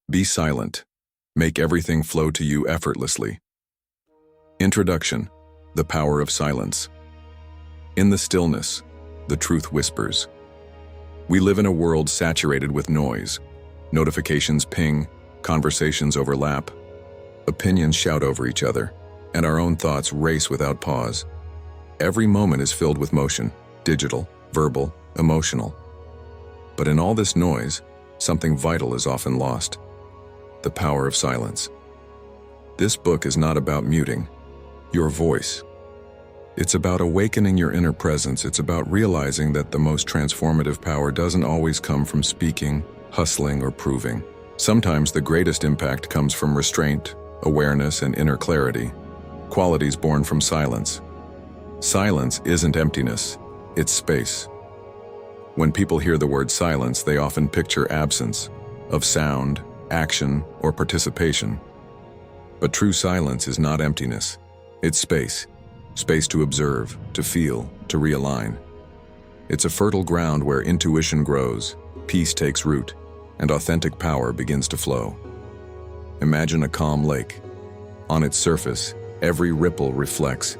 Be silent. Make everything flow to you effortlessly. Introduction: The power of silence. In the stillness, the truth whispers. We live in a world saturated with noise. Notifications ping, conversations overlap, opinions shout over each other, and our own thoughts race without pause. Every moment is filled with motion, digital, verbal, emotional. But in all this noise, something vital is often lost: the power of silence. This book is not about muting your voice. It's about awakening your inner presence. It's about realizing that the most transformative power doesn't always come from speaking, hustling, or proving. Sometimes the greatest impact comes from restraint, awareness, and inner clarity, qualities born from silence. Silence isn't emptiness, it's space. When people hear the word silence, they often picture absence of sound, action, or participation. But true silence is not emptiness, it's space. Space to observe, to feel, to realign. It's a fertile ground where intuition grows, peace takes root, and authentic power begins to flow. Imagine a calm lake. On its surface, every ripple reflects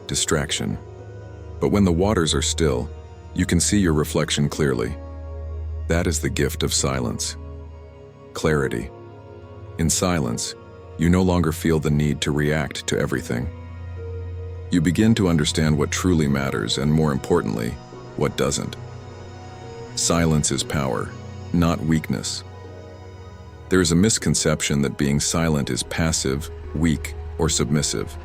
distraction. But when the waters are still, you can see your reflection clearly. That is the gift of silence. Clarity. In silence, you no longer feel the need to react to everything. You begin to understand what truly matters and, more importantly, what doesn't. Silence is power, not weakness. There is a misconception that being silent is passive, weak, or submissive.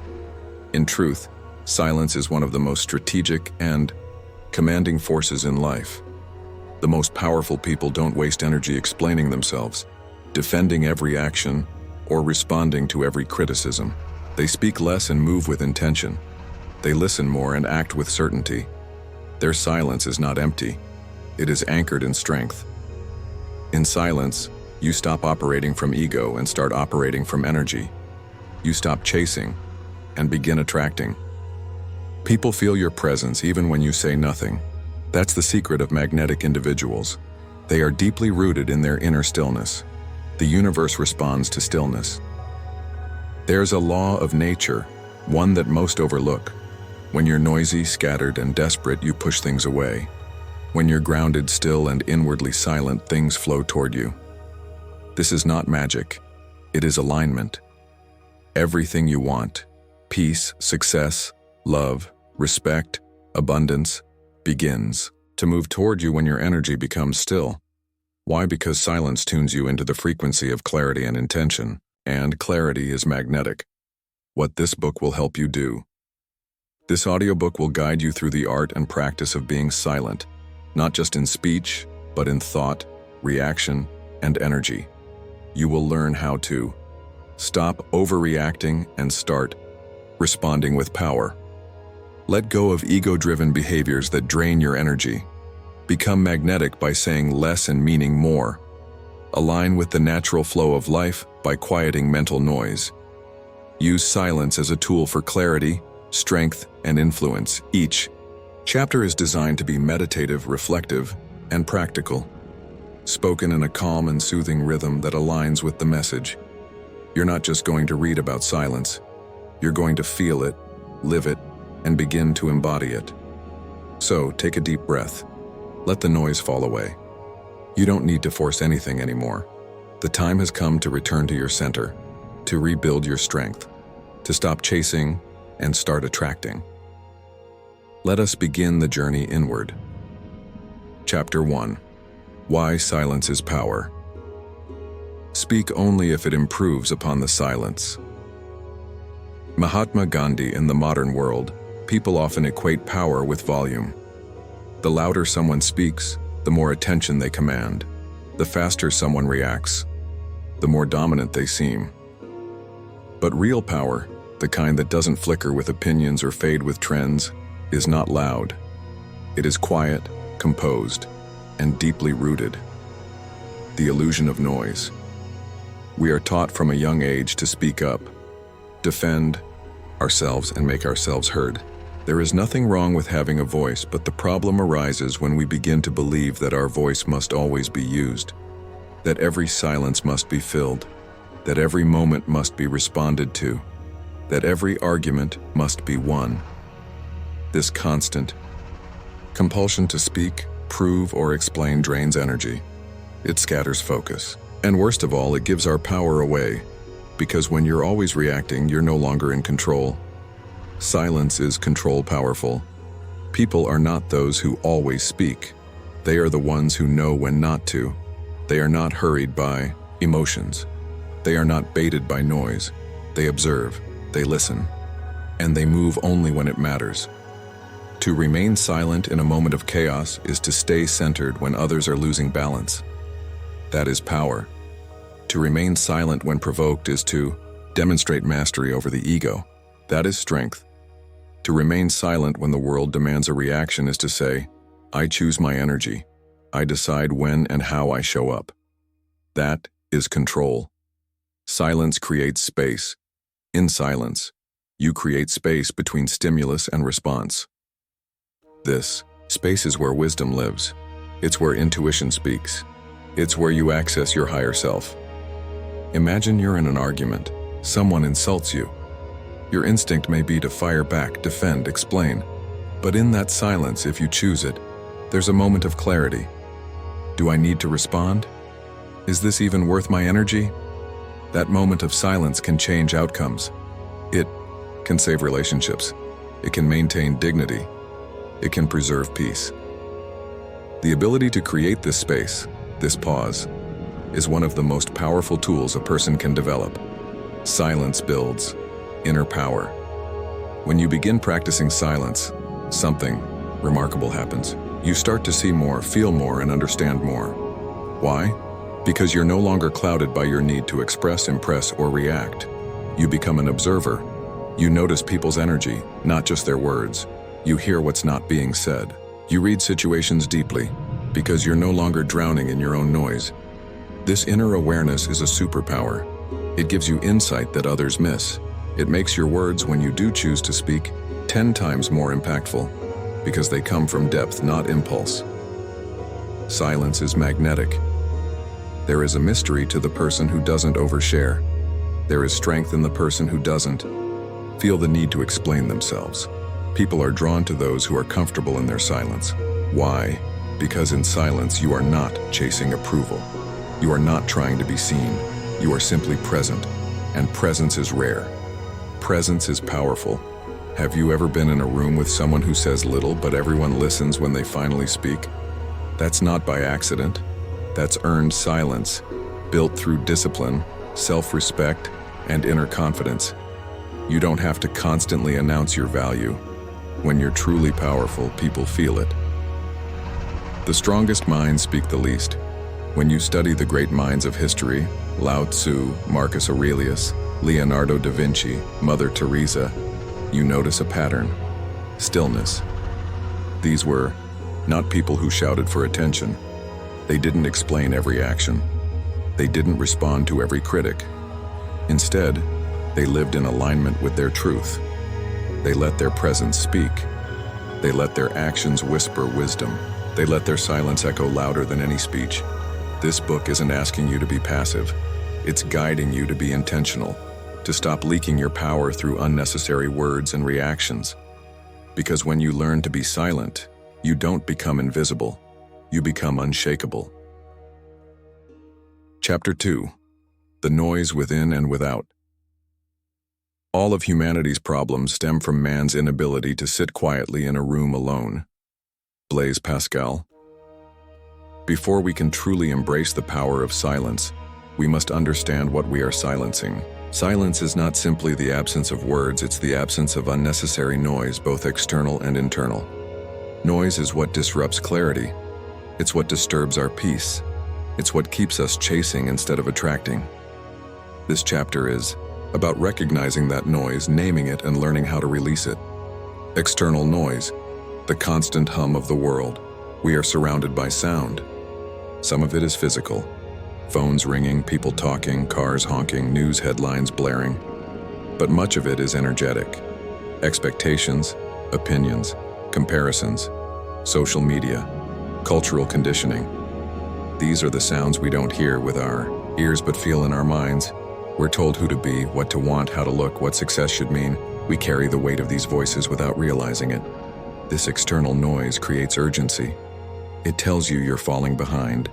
In truth, silence is one of the most strategic and commanding forces in life. The most powerful people don't waste energy explaining themselves, defending every action, or responding to every criticism. They speak less and move with intention. They listen more and act with certainty. Their silence is not empty. It is anchored in strength. In silence, you stop operating from ego and start operating from energy. You stop chasing and begin attracting. People feel your presence even when you say nothing. That's the secret of magnetic individuals. They are deeply rooted in their inner stillness. The universe responds to stillness. There's a law of nature, one that most overlook. When you're noisy, scattered, and desperate, you push things away. When you're grounded, still, and inwardly silent, things flow toward you. This is not magic. It is alignment. Everything you want, peace, success, love, respect, abundance, begins to move toward you when your energy becomes still. Why? Because silence tunes you into the frequency of clarity and intention, and clarity is magnetic. What this book will help you do. This audiobook will guide you through the art and practice of being silent, not just in speech, but in thought, reaction, and energy. You will learn how to stop overreacting and start responding with power. Let go of ego-driven behaviors that drain your energy. Become magnetic by saying less and meaning more. Align with the natural flow of life by quieting mental noise. Use silence as a tool for clarity, strength, and influence. Each chapter is designed to be meditative, reflective, and practical, spoken in a calm and soothing rhythm that aligns with the message. You're not just going to read about silence. You're going to feel it, live it, and begin to embody it. So, take a deep breath. Let the noise fall away. You don't need to force anything anymore. The time has come to return to your center, to rebuild your strength, to stop chasing and start attracting. Let us begin the journey inward. Chapter 1. Why Silence is Power. Speak only if it improves upon the silence. Mahatma Gandhi. In the modern world, people often equate power with volume. The louder someone speaks, the more attention they command. The faster someone reacts, the more dominant they seem. But real power, the kind that doesn't flicker with opinions or fade with trends, is not loud. It is quiet, composed, and deeply rooted. The illusion of noise. We are taught from a young age to speak up, defend ourselves, and make ourselves heard. There is nothing wrong with having a voice, but the problem arises when we begin to believe that our voice must always be used. that every silence must be filled, that every moment must be responded to, that every argument must be won. This constant compulsion to speak, prove, or explain drains energy. It scatters focus. And worst of all, it gives our power away, because when you're always reacting, you're no longer in control. Silence is control powerful. People are not those who always speak. They are the ones who know when not to. They are not hurried by emotions. They are not baited by noise. They observe, they listen, and they move only when it matters. To remain silent in a moment of chaos is to stay centered when others are losing balance. That is power. To remain silent when provoked is to demonstrate mastery over the ego. That is strength. To remain silent when the world demands a reaction is to say, I choose my energy. I decide when and how I show up. That is control. Silence creates space. In silence, you create space between stimulus and response. This space is where wisdom lives. It's where intuition speaks. It's where you access your higher self. Imagine you're in an argument. Someone insults you. Your instinct may be to fire back, defend, explain. But in that silence, if you choose it, there's a moment of clarity. Do I need to respond? Is this even worth my energy? That moment of silence can change outcomes. It can save relationships. It can maintain dignity. It can preserve peace. The ability to create this space, this pause, is one of the most powerful tools a person can develop. Silence builds inner power. When you begin practicing silence, something remarkable happens. You start to see more, feel more, and understand more. Why? Because you're no longer clouded by your need to express, impress, or react. You become an observer. You notice people's energy, not just their words. You hear what's not being said. You read situations deeply, because you're no longer drowning in your own noise. This inner awareness is a superpower. It gives you insight that others miss. It makes your words, when you do choose to speak, 10 times more impactful, because they come from depth, not impulse. Silence is magnetic. There is a mystery to the person who doesn't overshare. There is strength in the person who doesn't feel the need to explain themselves. People are drawn to those who are comfortable in their silence. Why? Because in silence you are not chasing approval. You are not trying to be seen. You are simply present, and presence is rare. Presence is powerful. Have you ever been in a room with someone who says little but everyone listens when they finally speak? That's not by accident. That's earned silence, built through discipline, self-respect, and inner confidence. You don't have to constantly announce your value. When you're truly powerful, people feel it. The strongest minds speak the least. When you study the great minds of history, Lao Tzu, Marcus Aurelius, Leonardo da Vinci, Mother Teresa, you notice a pattern: stillness. These were not people who shouted for attention. They didn't explain every action. They didn't respond to every critic. Instead, they lived in alignment with their truth. They let their presence speak. They let their actions whisper wisdom. They let their silence echo louder than any speech. This book isn't asking you to be passive. It's guiding you to be intentional, to stop leaking your power through unnecessary words and reactions. Because when you learn to be silent, you don't become invisible. You become unshakable. Chapter 2. The Noise Within and Without. All of humanity's problems stem from man's inability to sit quietly in a room alone. Blaise Pascal. Before we can truly embrace the power of silence, we must understand what we are silencing. Silence is not simply the absence of words, it's the absence of unnecessary noise, both external and internal. Noise is what disrupts clarity. It's what disturbs our peace. It's what keeps us chasing instead of attracting. This chapter is about recognizing that noise, naming it, and learning how to release it. External noise, the constant hum of the world. We are surrounded by sound. Some of it is physical. Phones ringing, people talking, cars honking, news headlines blaring. But much of it is energetic. Expectations, opinions, comparisons, social media, cultural conditioning. These are the sounds we don't hear with our ears but feel in our minds. We're told who to be, what to want, how to look, what success should mean. We carry the weight of these voices without realizing it. This external noise creates urgency. It tells you you're falling behind.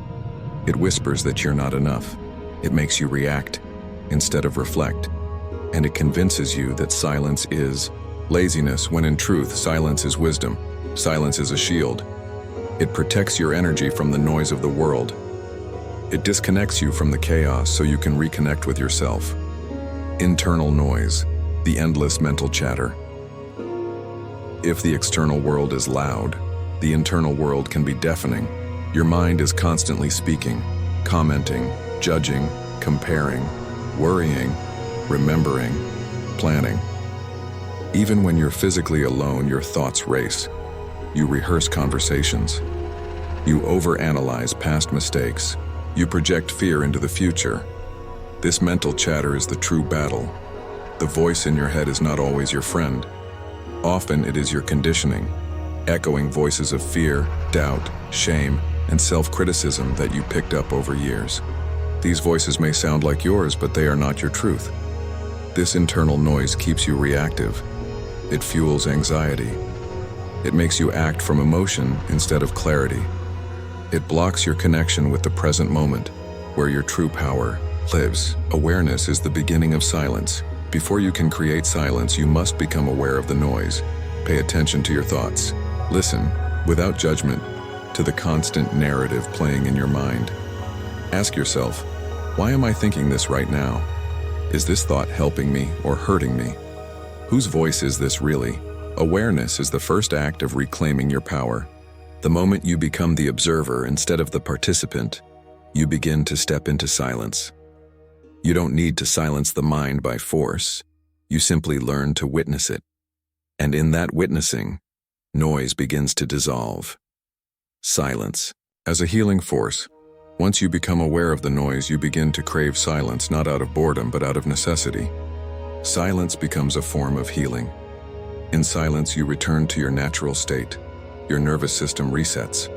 It whispers that you're not enough. It makes you react instead of reflect. And it convinces you that silence is laziness, when in truth, silence is wisdom. Silence is a shield. It protects your energy from the noise of the world. It disconnects you from the chaos so you can reconnect with yourself. Internal noise, the endless mental chatter. If the external world is loud, the internal world can be deafening. Your mind is constantly speaking, commenting, judging, comparing, worrying, remembering, planning. Even when you're physically alone, your thoughts race. You rehearse conversations. You overanalyze past mistakes. You project fear into the future. This mental chatter is the true battle. The voice in your head is not always your friend. Often it is your conditioning, echoing voices of fear, doubt, shame, and self-criticism that you picked up over years. These voices may sound like yours, but they are not your truth. This internal noise keeps you reactive. It fuels anxiety. It makes you act from emotion instead of clarity. It blocks your connection with the present moment, where your true power lives. Awareness is the beginning of silence. Before you can create silence, you must become aware of the noise. Pay attention to your thoughts. Listen, without judgment, to the constant narrative playing in your mind. Ask yourself, why am I thinking this right now? Is this thought helping me or hurting me? Whose voice is this really? Awareness is the first act of reclaiming your power. The moment you become the observer instead of the participant, you begin to step into silence. You don't need to silence the mind by force. You simply learn to witness it. And in that witnessing, noise begins to dissolve. Silence. As a healing force, once you become aware of the noise, you begin to crave silence, not out of boredom, but out of necessity. Silence becomes a form of healing. In silence, you return to your natural state. Your nervous system resets.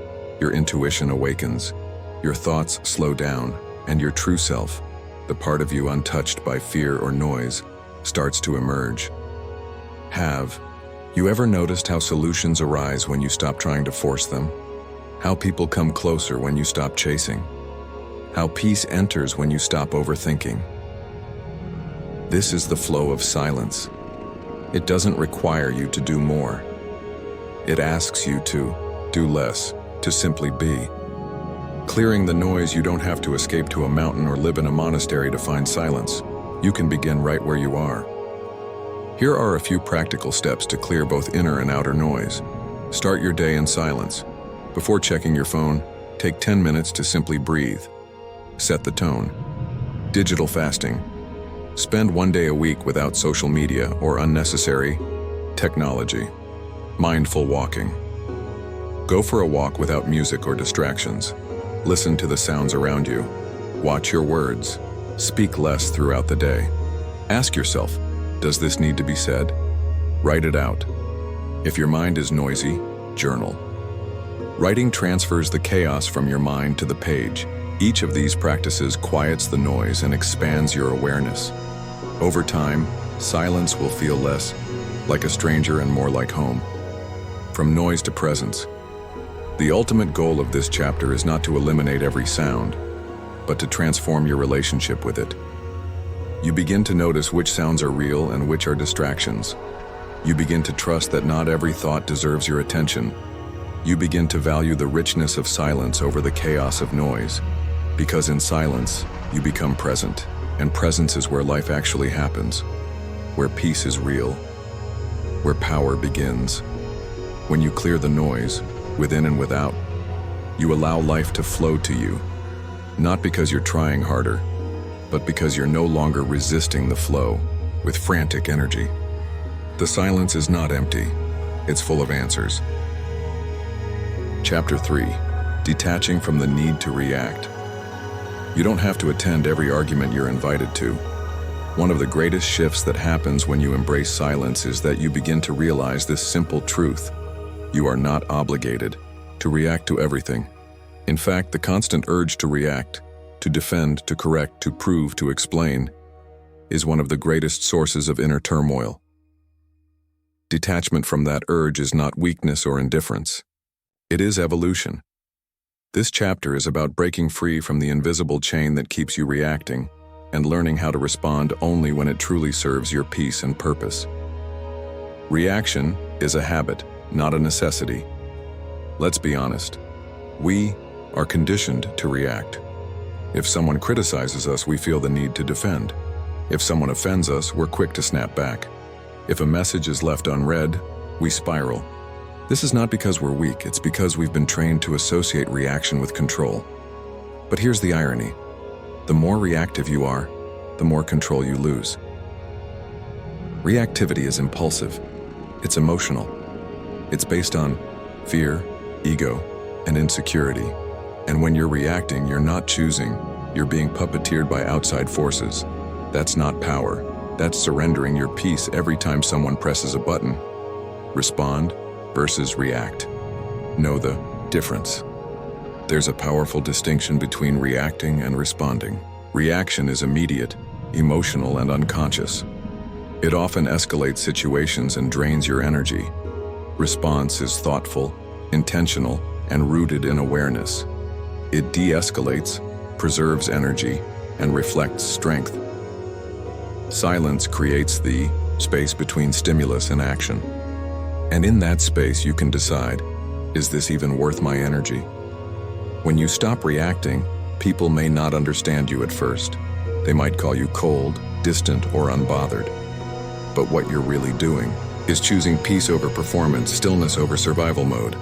Your intuition awakens. Your thoughts slow down, and your true self, the part of you untouched by fear or noise, starts to emerge. Have you ever noticed how solutions arise when you stop trying to force them? How people come closer when you stop chasing? How peace enters when you stop overthinking? This is the flow of silence. It doesn't require you to do more. It asks you to do less, to simply be. Clearing the noise, you don't have to escape to a mountain or live in a monastery to find silence. You can begin right where you are. Here are a few practical steps to clear both inner and outer noise. Start your day in silence. Before checking your phone, take 10 minutes to simply breathe. Set the tone. Digital fasting. Spend 1 day a week without social media or unnecessary technology. Mindful walking. Go for a walk without music or distractions. Listen to the sounds around you. Watch your words. Speak less throughout the day. Ask yourself, does this need to be said? Write it out. If your mind is noisy, journal. Writing transfers the chaos from your mind to the page. Each of these practices quiets the noise and expands your awareness. Over time, silence will feel less like a stranger and more like home. From noise to presence. The ultimate goal of this chapter is not to eliminate every sound, but to transform your relationship with it. You begin to notice which sounds are real and which are distractions. You begin to trust that not every thought deserves your attention. You begin to value the richness of silence over the chaos of noise. Because in silence, you become present, and presence is where life actually happens, where peace is real, where power begins. When you clear the noise, within and without, you allow life to flow to you, not because you're trying harder, but because you're no longer resisting the flow with frantic energy. The silence is not empty, it's full of answers. Chapter 3. Detaching from the need to react. You don't have to attend every argument you're invited to. One of the greatest shifts that happens when you embrace silence is that you begin to realize this simple truth. You are not obligated to react to everything. In fact, the constant urge to react, to defend, to correct, to prove, to explain, is one of the greatest sources of inner turmoil. Detachment from that urge is not weakness or indifference. It is evolution. This chapter is about breaking free from the invisible chain that keeps you reacting and learning how to respond only when it truly serves your peace and purpose. Reaction is a habit, not a necessity. Let's be honest. We are conditioned to react. If someone criticizes us, we feel the need to defend. If someone offends us, we're quick to snap back. If a message is left unread, we spiral. This is not because we're weak, it's because we've been trained to associate reaction with control. But here's the irony. The more reactive you are, the more control you lose. Reactivity is impulsive. It's emotional. It's based on fear, ego, and insecurity. And when you're reacting, you're not choosing. You're being puppeteered by outside forces. That's not power. That's surrendering your peace every time someone presses a button. Respond versus react. Know the difference. There's a powerful distinction between reacting and responding. Reaction is immediate, emotional, and unconscious. It often escalates situations and drains your energy. Response is thoughtful, intentional, and rooted in awareness. It de-escalates, preserves energy, and reflects strength. Silence creates the space between stimulus and action. And in that space you can decide, is this even worth my energy? When you stop reacting, people may not understand you at first. They might call you cold, distant, or unbothered. But what you're really doing is choosing peace over performance, stillness over survival mode.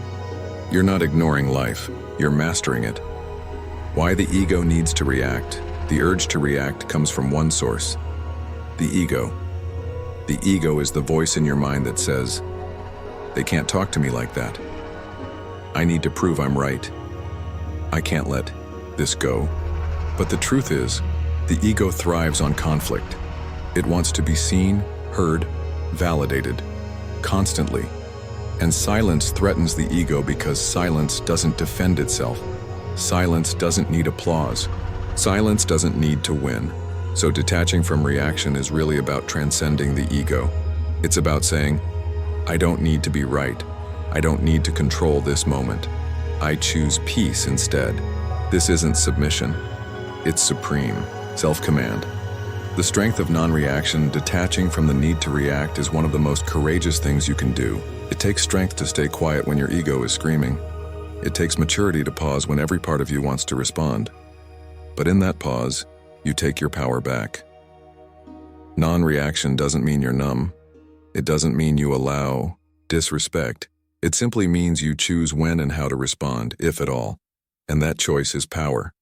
You're not ignoring life, you're mastering it. Why the ego needs to react? The urge to react comes from one source: the ego. The ego is the voice in your mind that says, they can't talk to me like that. I need to prove I'm right. I can't let this go. But the truth is, the ego thrives on conflict. It wants to be seen, heard, validated, constantly. And silence threatens the ego because silence doesn't defend itself. Silence doesn't need applause. Silence doesn't need to win. So detaching from reaction is really about transcending the ego. It's about saying, I don't need to be right. I don't need to control this moment. I choose peace instead. This isn't submission. It's supreme self-command. The strength of non-reaction, detaching from the need to react, is one of the most courageous things you can do. It takes strength to stay quiet when your ego is screaming. It takes maturity to pause when every part of you wants to respond. But in that pause, you take your power back. Non-reaction doesn't mean you're numb. It doesn't mean you allow disrespect. It simply means you choose when and how to respond, if at all. And that choice is power.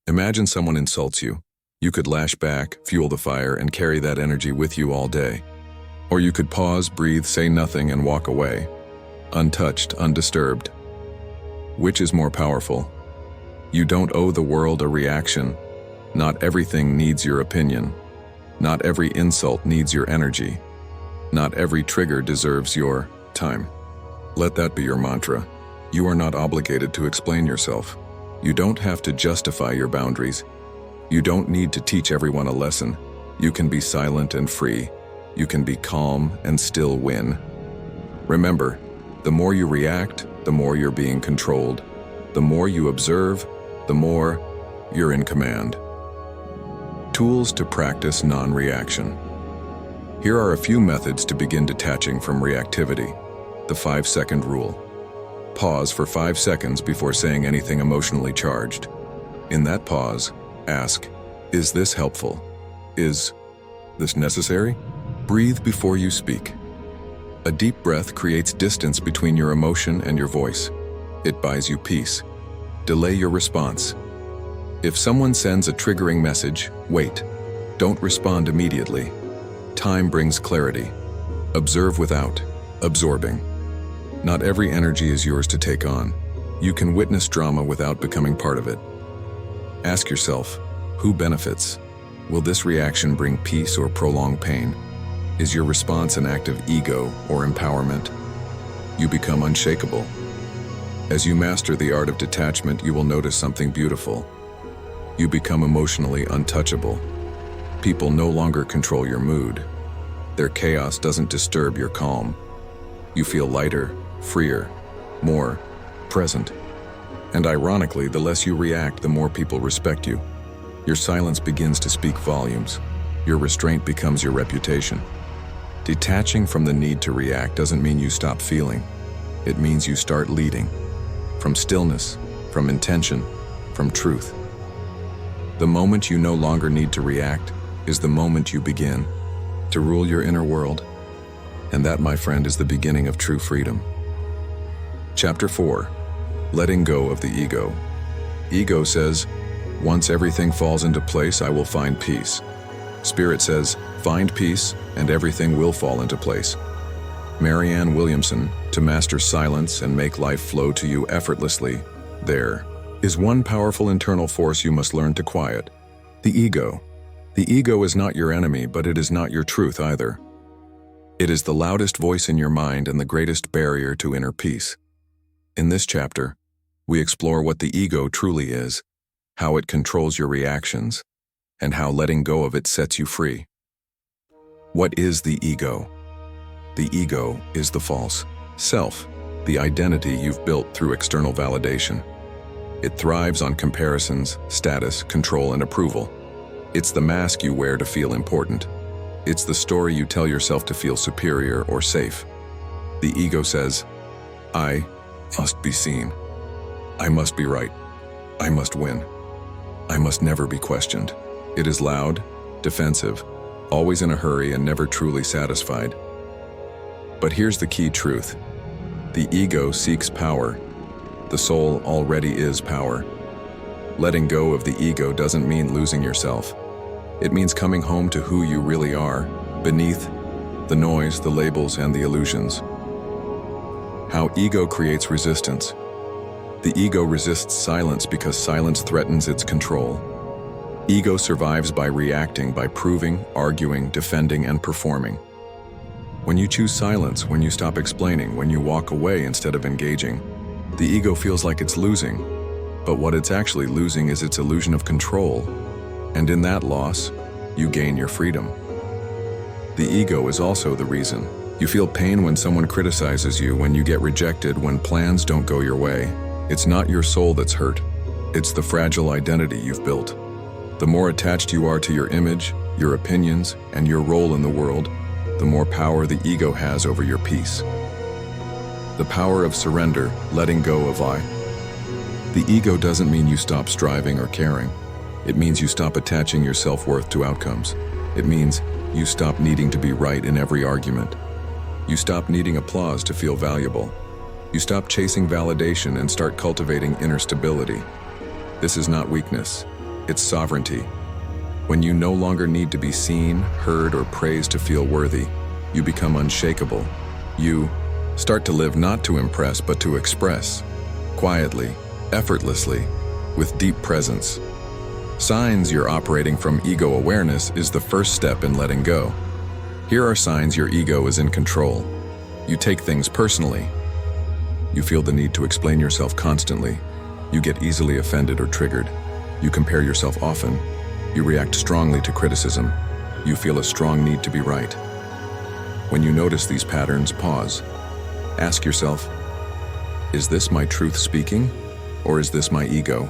Imagine someone insults you. You could lash back, fuel the fire, and carry that energy with you all day. Or you could pause, breathe, say nothing, and walk away, untouched, undisturbed. Which is more powerful? You don't owe the world a reaction. Not everything needs your opinion. Not every insult needs your energy. Not every trigger deserves your time. Let that be your mantra. You are not obligated to explain yourself. You don't have to justify your boundaries. You don't need to teach everyone a lesson. You can be silent and free. You can be calm and still win. Remember, the more you react, the more you're being controlled. The more you observe, the more you're in command. Tools to practice non-reaction. Here are a few methods to begin detaching from reactivity. The 5-second rule. Pause for 5 seconds before saying anything emotionally charged. In that pause, ask, is this helpful? Is this necessary? Breathe before you speak. A deep breath creates distance between your emotion and your voice. It buys you peace. Delay your response. If someone sends a triggering message, wait. Don't respond immediately. Time brings clarity. Observe without absorbing. Not every energy is yours to take on. You can witness drama without becoming part of it. Ask yourself, who benefits? Will this reaction bring peace or prolong pain? Is your response an act of ego or empowerment? You become unshakable. As you master the art of detachment, you will notice something beautiful. You become emotionally untouchable. People no longer control your mood. Their chaos doesn't disturb your calm. You feel lighter, freer, more present. And ironically, the less you react, the more people respect you. Your silence begins to speak volumes. Your restraint becomes your reputation. Detaching from the need to react doesn't mean you stop feeling. It means you start leading. From stillness, from intention, from truth. The moment you no longer need to react is the moment you begin to rule your inner world. And that, my friend, is the beginning of true freedom. Chapter 4. Letting go of the ego. Ego says, once everything falls into place, I will find peace. Spirit says, find peace and everything will fall into place. Marianne Williamson, to master silence and make life flow to you effortlessly. There is one powerful internal force you must learn to quiet. The ego. The ego is not your enemy, but it is not your truth either. It is the loudest voice in your mind and the greatest barrier to inner peace. In this chapter, we explore what the ego truly is, how it controls your reactions, and how letting go of it sets you free. What is the ego? The ego is the false self, the identity you've built through external validation. It thrives on comparisons, status, control, and approval. It's the mask you wear to feel important. It's the story you tell yourself to feel superior or safe. The ego says, I must be seen. I must be right. I must win. I must never be questioned. It is loud, defensive, always in a hurry and never truly satisfied. But here's the key truth. The ego seeks power. The soul already is power. Letting go of the ego doesn't mean losing yourself. It means coming home to who you really are, beneath the noise, the labels, and the illusions. How ego creates resistance. The ego resists silence because silence threatens its control. Ego survives by reacting, by proving, arguing, defending, and performing. When you choose silence, when you stop explaining, when you walk away instead of engaging, the ego feels like it's losing. But what it's actually losing is its illusion of control. And in that loss, you gain your freedom. The ego is also the reason. You feel pain when someone criticizes you, when you get rejected, when plans don't go your way. It's not your soul that's hurt. It's the fragile identity you've built. The more attached you are to your image, your opinions, and your role in the world, the more power the ego has over your peace. The power of surrender, letting go of I. The ego doesn't mean you stop striving or caring. It means you stop attaching your self-worth to outcomes. It means you stop needing to be right in every argument. You stop needing applause to feel valuable. You stop chasing validation and start cultivating inner stability. This is not weakness, it's sovereignty. When you no longer need to be seen, heard, or praised to feel worthy, you become unshakable. You start to live not to impress but to express, quietly, effortlessly, with deep presence. Signs you're operating from ego awareness is the first step in letting go. Here are signs your ego is in control. You take things personally. You feel the need to explain yourself constantly. You get easily offended or triggered. You compare yourself often. You react strongly to criticism. You feel a strong need to be right. When you notice these patterns, pause. Ask yourself, is this my truth speaking, or is this my ego?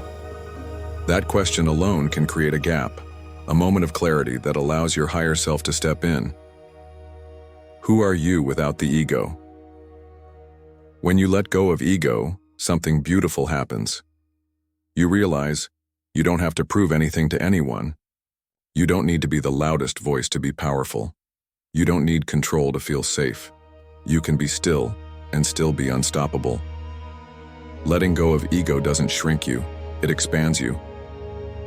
That question alone can create a gap, a moment of clarity that allows your higher self to step in. Who are you without the ego? When you let go of ego, something beautiful happens. You realize you don't have to prove anything to anyone. You don't need to be the loudest voice to be powerful. You don't need control to feel safe. You can be still and still be unstoppable. Letting go of ego doesn't shrink you, it expands you.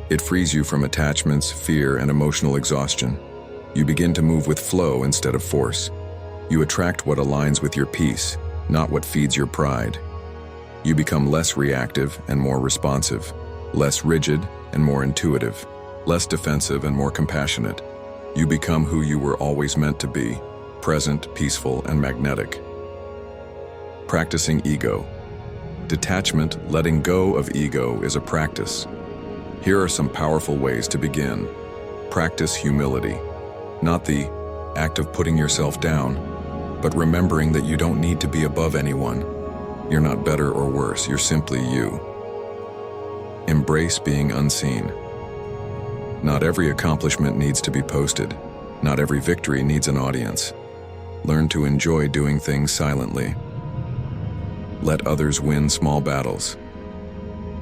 It frees you from attachments, fear, and emotional exhaustion. You begin to move with flow instead of force. You attract what aligns with your peace, not what feeds your pride. You become less reactive and more responsive, less rigid and more intuitive, less defensive and more compassionate. You become who you were always meant to be, present, peaceful, and magnetic. Practicing ego. Detachment, letting go of ego, is a practice. Here are some powerful ways to begin. Practice humility, not the act of putting yourself down, but remembering that you don't need to be above anyone. You're not better or worse, you're simply you. Embrace being unseen. Not every accomplishment needs to be posted. Not every victory needs an audience. Learn to enjoy doing things silently. Let others win small battles.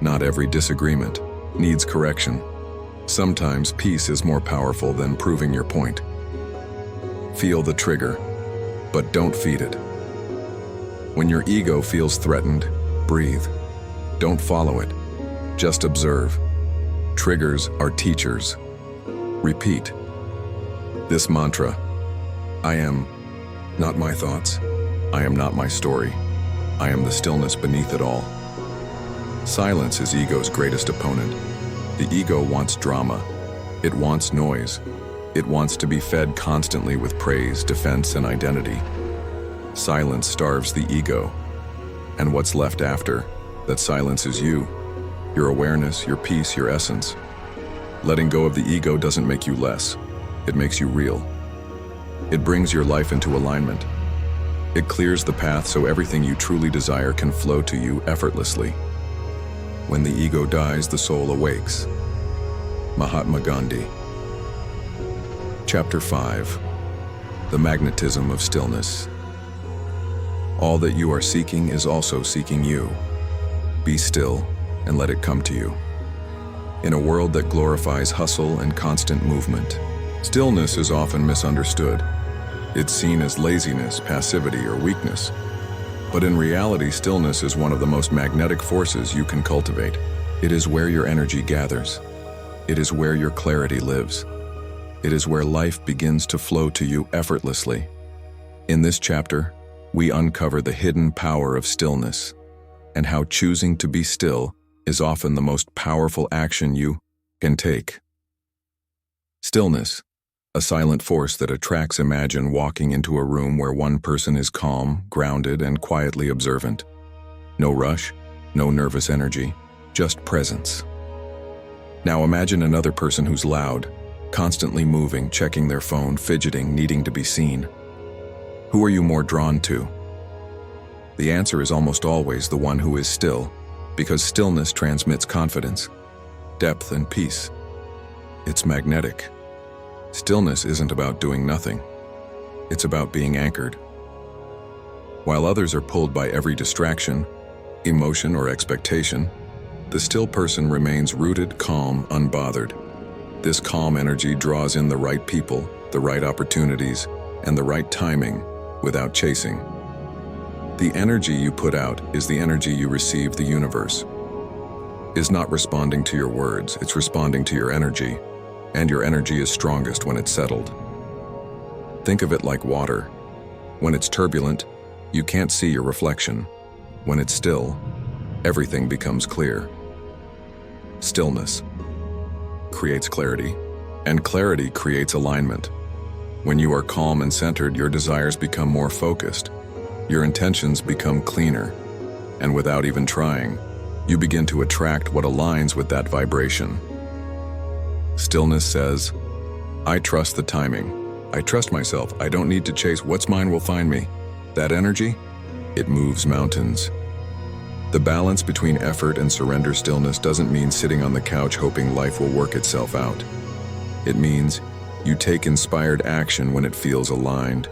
Not every disagreement needs correction. Sometimes peace is more powerful than proving your point. Feel the trigger, but don't feed it. When your ego feels threatened, breathe. Don't follow it. Just observe. Triggers are teachers. Repeat this mantra: I am not my thoughts. I am not my story. I am the stillness beneath it all. Silence is ego's greatest opponent. The ego wants drama. It wants noise. It wants to be fed constantly with praise, defense, and identity. Silence starves the ego. And what's left after that silence is you, your awareness, your peace, your essence. Letting go of the ego doesn't make you less. It makes you real. It brings your life into alignment. It clears the path so everything you truly desire can flow to you effortlessly. When the ego dies, the soul awakes. Mahatma Gandhi. Chapter 5. The Magnetism of Stillness. All that you are seeking is also seeking you. Be still and let it come to you. In a world that glorifies hustle and constant movement, stillness is often misunderstood. It's seen as laziness, passivity, or weakness. But in reality, stillness is one of the most magnetic forces you can cultivate. It is where your energy gathers. It is where your clarity lives. It is where life begins to flow to you effortlessly. In this chapter, we uncover the hidden power of stillness and how choosing to be still is often the most powerful action you can take. Stillness, a silent force that attracts. Imagine walking into a room where one person is calm, grounded, and quietly observant. No rush, no nervous energy, just presence. Now imagine another person who's loud, constantly moving, checking their phone, fidgeting, needing to be seen. Who are you more drawn to? The answer is almost always the one who is still, because stillness transmits confidence, depth, and peace. It's magnetic. Stillness isn't about doing nothing. It's about being anchored. While others are pulled by every distraction, emotion, or expectation, the still person remains rooted, calm, unbothered. This calm energy draws in the right people, the right opportunities, and the right timing without chasing. The energy you put out is the energy you receive. The universe is not responding to your words, it's responding to your energy, and your energy is strongest when it's settled. Think of it like water. When it's turbulent, you can't see your reflection. When it's still, everything becomes clear. Stillness creates clarity, and clarity creates alignment. When you are calm and centered, your desires become more focused. Your intentions become cleaner, and without even trying, you begin to attract what aligns with that vibration. Stillness says, I trust the timing. I trust myself. I don't need to chase. What's mine will find me. That energy, it moves mountains. The balance between effort and surrender. Stillness doesn't mean sitting on the couch hoping life will work itself out. It means you take inspired action when it feels aligned.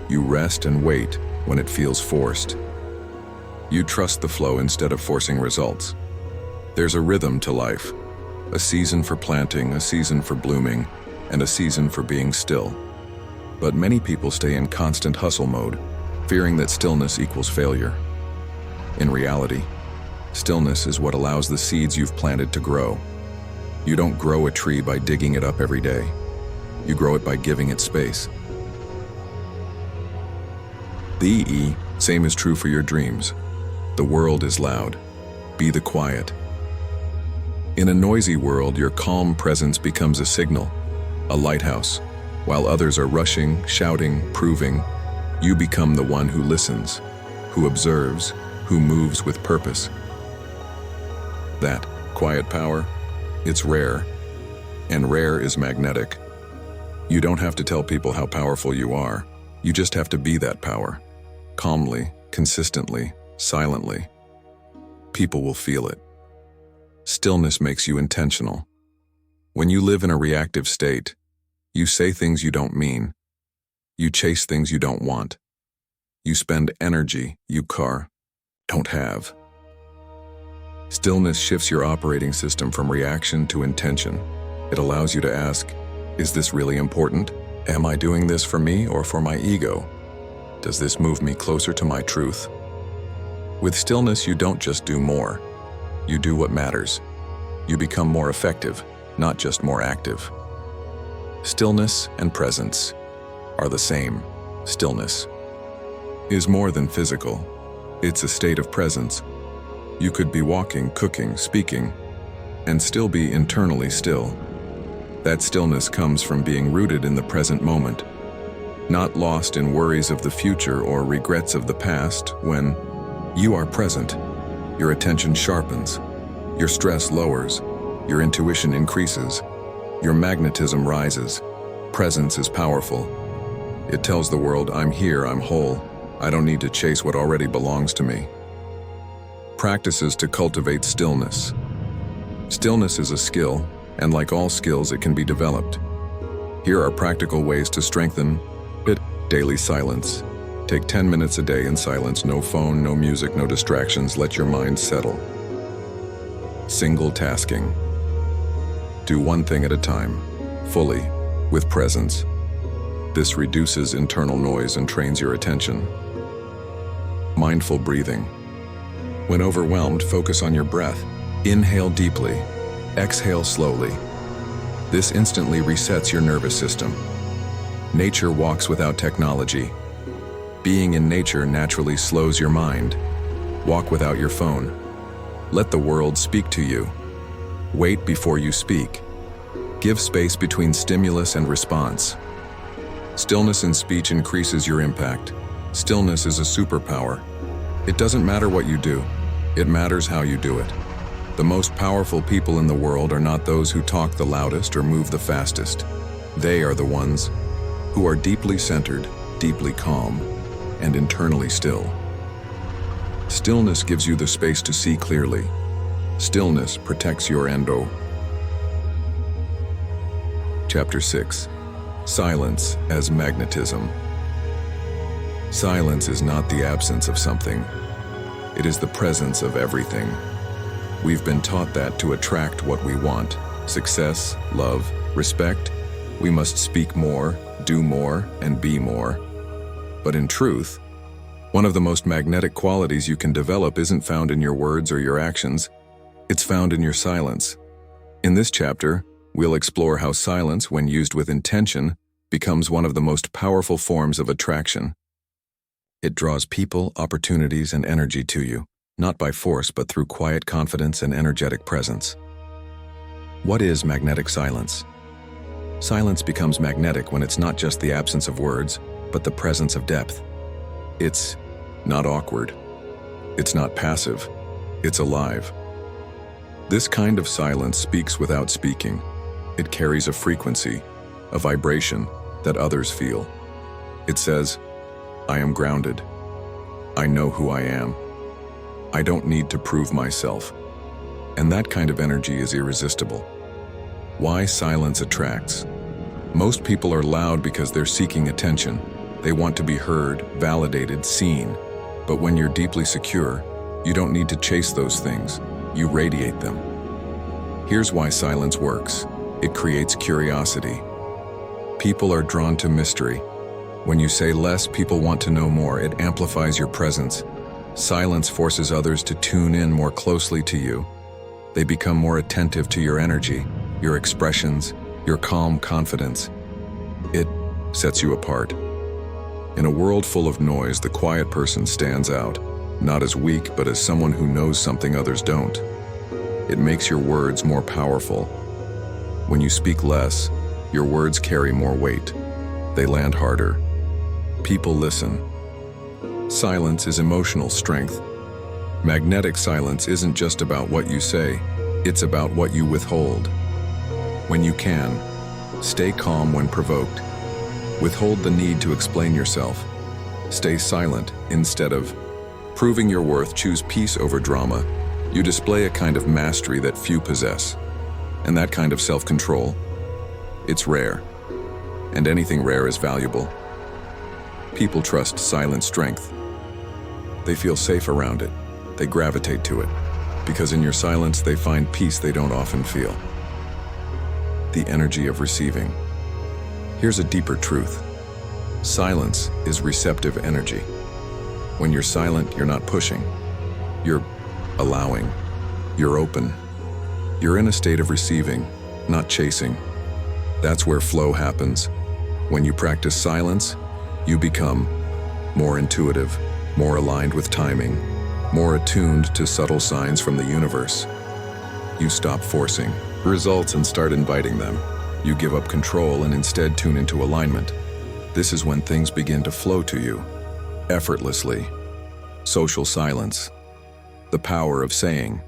You rest and wait when it feels forced. You trust the flow instead of forcing results. There's a rhythm to life. A season for planting, a season for blooming, and a season for being still. But many people stay in constant hustle mode, fearing that stillness equals failure. In reality, stillness is what allows the seeds you've planted to grow. You don't grow a tree by digging it up every day. You grow it by giving it space. The same is true for your dreams. The world is loud. Be the quiet. In a noisy world, your calm presence becomes a signal, a lighthouse. While others are rushing, shouting, proving, you become the one who listens, who observes, who moves with purpose. That quiet power, it's rare, and rare is magnetic. You don't have to tell people how powerful you are. You just have to be that power. Calmly, consistently, silently. People will feel it. Stillness makes you intentional. When you live in a reactive state, you say things you don't mean. You chase things you don't want. You spend energy you don't have. Stillness shifts your operating system from reaction to intention. It allows you to ask, is this really important? Am I doing this for me or for my ego? Does this move me closer to my truth? With stillness, you don't just do more. You do what matters. You become more effective, not just more active. Stillness and presence are the same. Stillness is more than physical. It's a state of presence. You could be walking, cooking, speaking, and still be internally still. That stillness comes from being rooted in the present moment, not lost in worries of the future or regrets of the past. When you are present, your attention sharpens, your stress lowers, your intuition increases, your magnetism rises. Presence is powerful. It tells the world, I'm here, I'm whole. I don't need to chase what already belongs to me. Practices to cultivate stillness. Stillness is a skill, and like all skills, it can be developed. Here are practical ways to strengthen it. Daily silence. Take 10 minutes a day in silence. No phone, no music, no distractions. Let your mind settle. Single tasking. Do one thing at a time, fully, with presence. This reduces internal noise and trains your attention. Mindful breathing. When overwhelmed, focus on your breath. Inhale deeply. Exhale slowly. This instantly resets your nervous system. Nature walks without technology. Being in nature naturally slows your mind. Walk without your phone. Let the world speak to you. Wait before you speak. Give space between stimulus and response. Stillness in speech increases your impact. Stillness is a superpower. It doesn't matter what you do. It matters how you do it. The most powerful people in the world are not those who talk the loudest or move the fastest. They are the ones who are deeply centered, deeply calm, and internally still. Stillness gives you the space to see clearly. Stillness protects your endo. Chapter 6. Silence as magnetism. Silence is not the absence of something. It is the presence of everything. We've been taught that to attract what we want, success, love, respect, we must speak more, do more, and be more. But in truth, one of the most magnetic qualities you can develop isn't found in your words or your actions. It's found in your silence. In this chapter, we'll explore how silence, when used with intention, becomes one of the most powerful forms of attraction. It draws people, opportunities, and energy to you, not by force but through quiet confidence and energetic presence. What is magnetic silence? Silence becomes magnetic when it's not just the absence of words, but the presence of depth. It's not awkward. It's not passive. It's alive. This kind of silence speaks without speaking. It carries a frequency, a vibration that others feel. It says, I am grounded. I know who I am. I don't need to prove myself. And that kind of energy is irresistible. Why silence attracts? Most people are loud because they're seeking attention. They want to be heard, validated, seen. But when you're deeply secure, you don't need to chase those things. You radiate them. Here's why silence works. It creates curiosity. People are drawn to mystery. When you say less, people want to know more. It amplifies your presence. Silence forces others to tune in more closely to you. They become more attentive to your energy, your expressions, your calm confidence. It sets you apart. In a world full of noise, the quiet person stands out, not as weak, but as someone who knows something others don't. It makes your words more powerful. When you speak less, your words carry more weight. They land harder. People listen. Silence is emotional strength. Magnetic silence isn't just about what you say, it's about what you withhold. When you can, stay calm when provoked. Withhold the need to explain yourself. Stay silent instead of proving your worth. Choose peace over drama. You display a kind of mastery that few possess. And that kind of self-control, it's rare. And anything rare is valuable. People trust silent strength. They feel safe around it. They gravitate to it. Because in your silence, they find peace they don't often feel. The energy of receiving. Here's a deeper truth. Silence is receptive energy. When you're silent, you're not pushing. You're allowing. You're open. You're in a state of receiving, not chasing. That's where flow happens. When you practice silence, you become more intuitive, more aligned with timing, more attuned to subtle signs from the universe. You stop forcing results and start inviting them. You give up control and instead tune into alignment. This is when things begin to flow to you, effortlessly. Social silence. The power of saying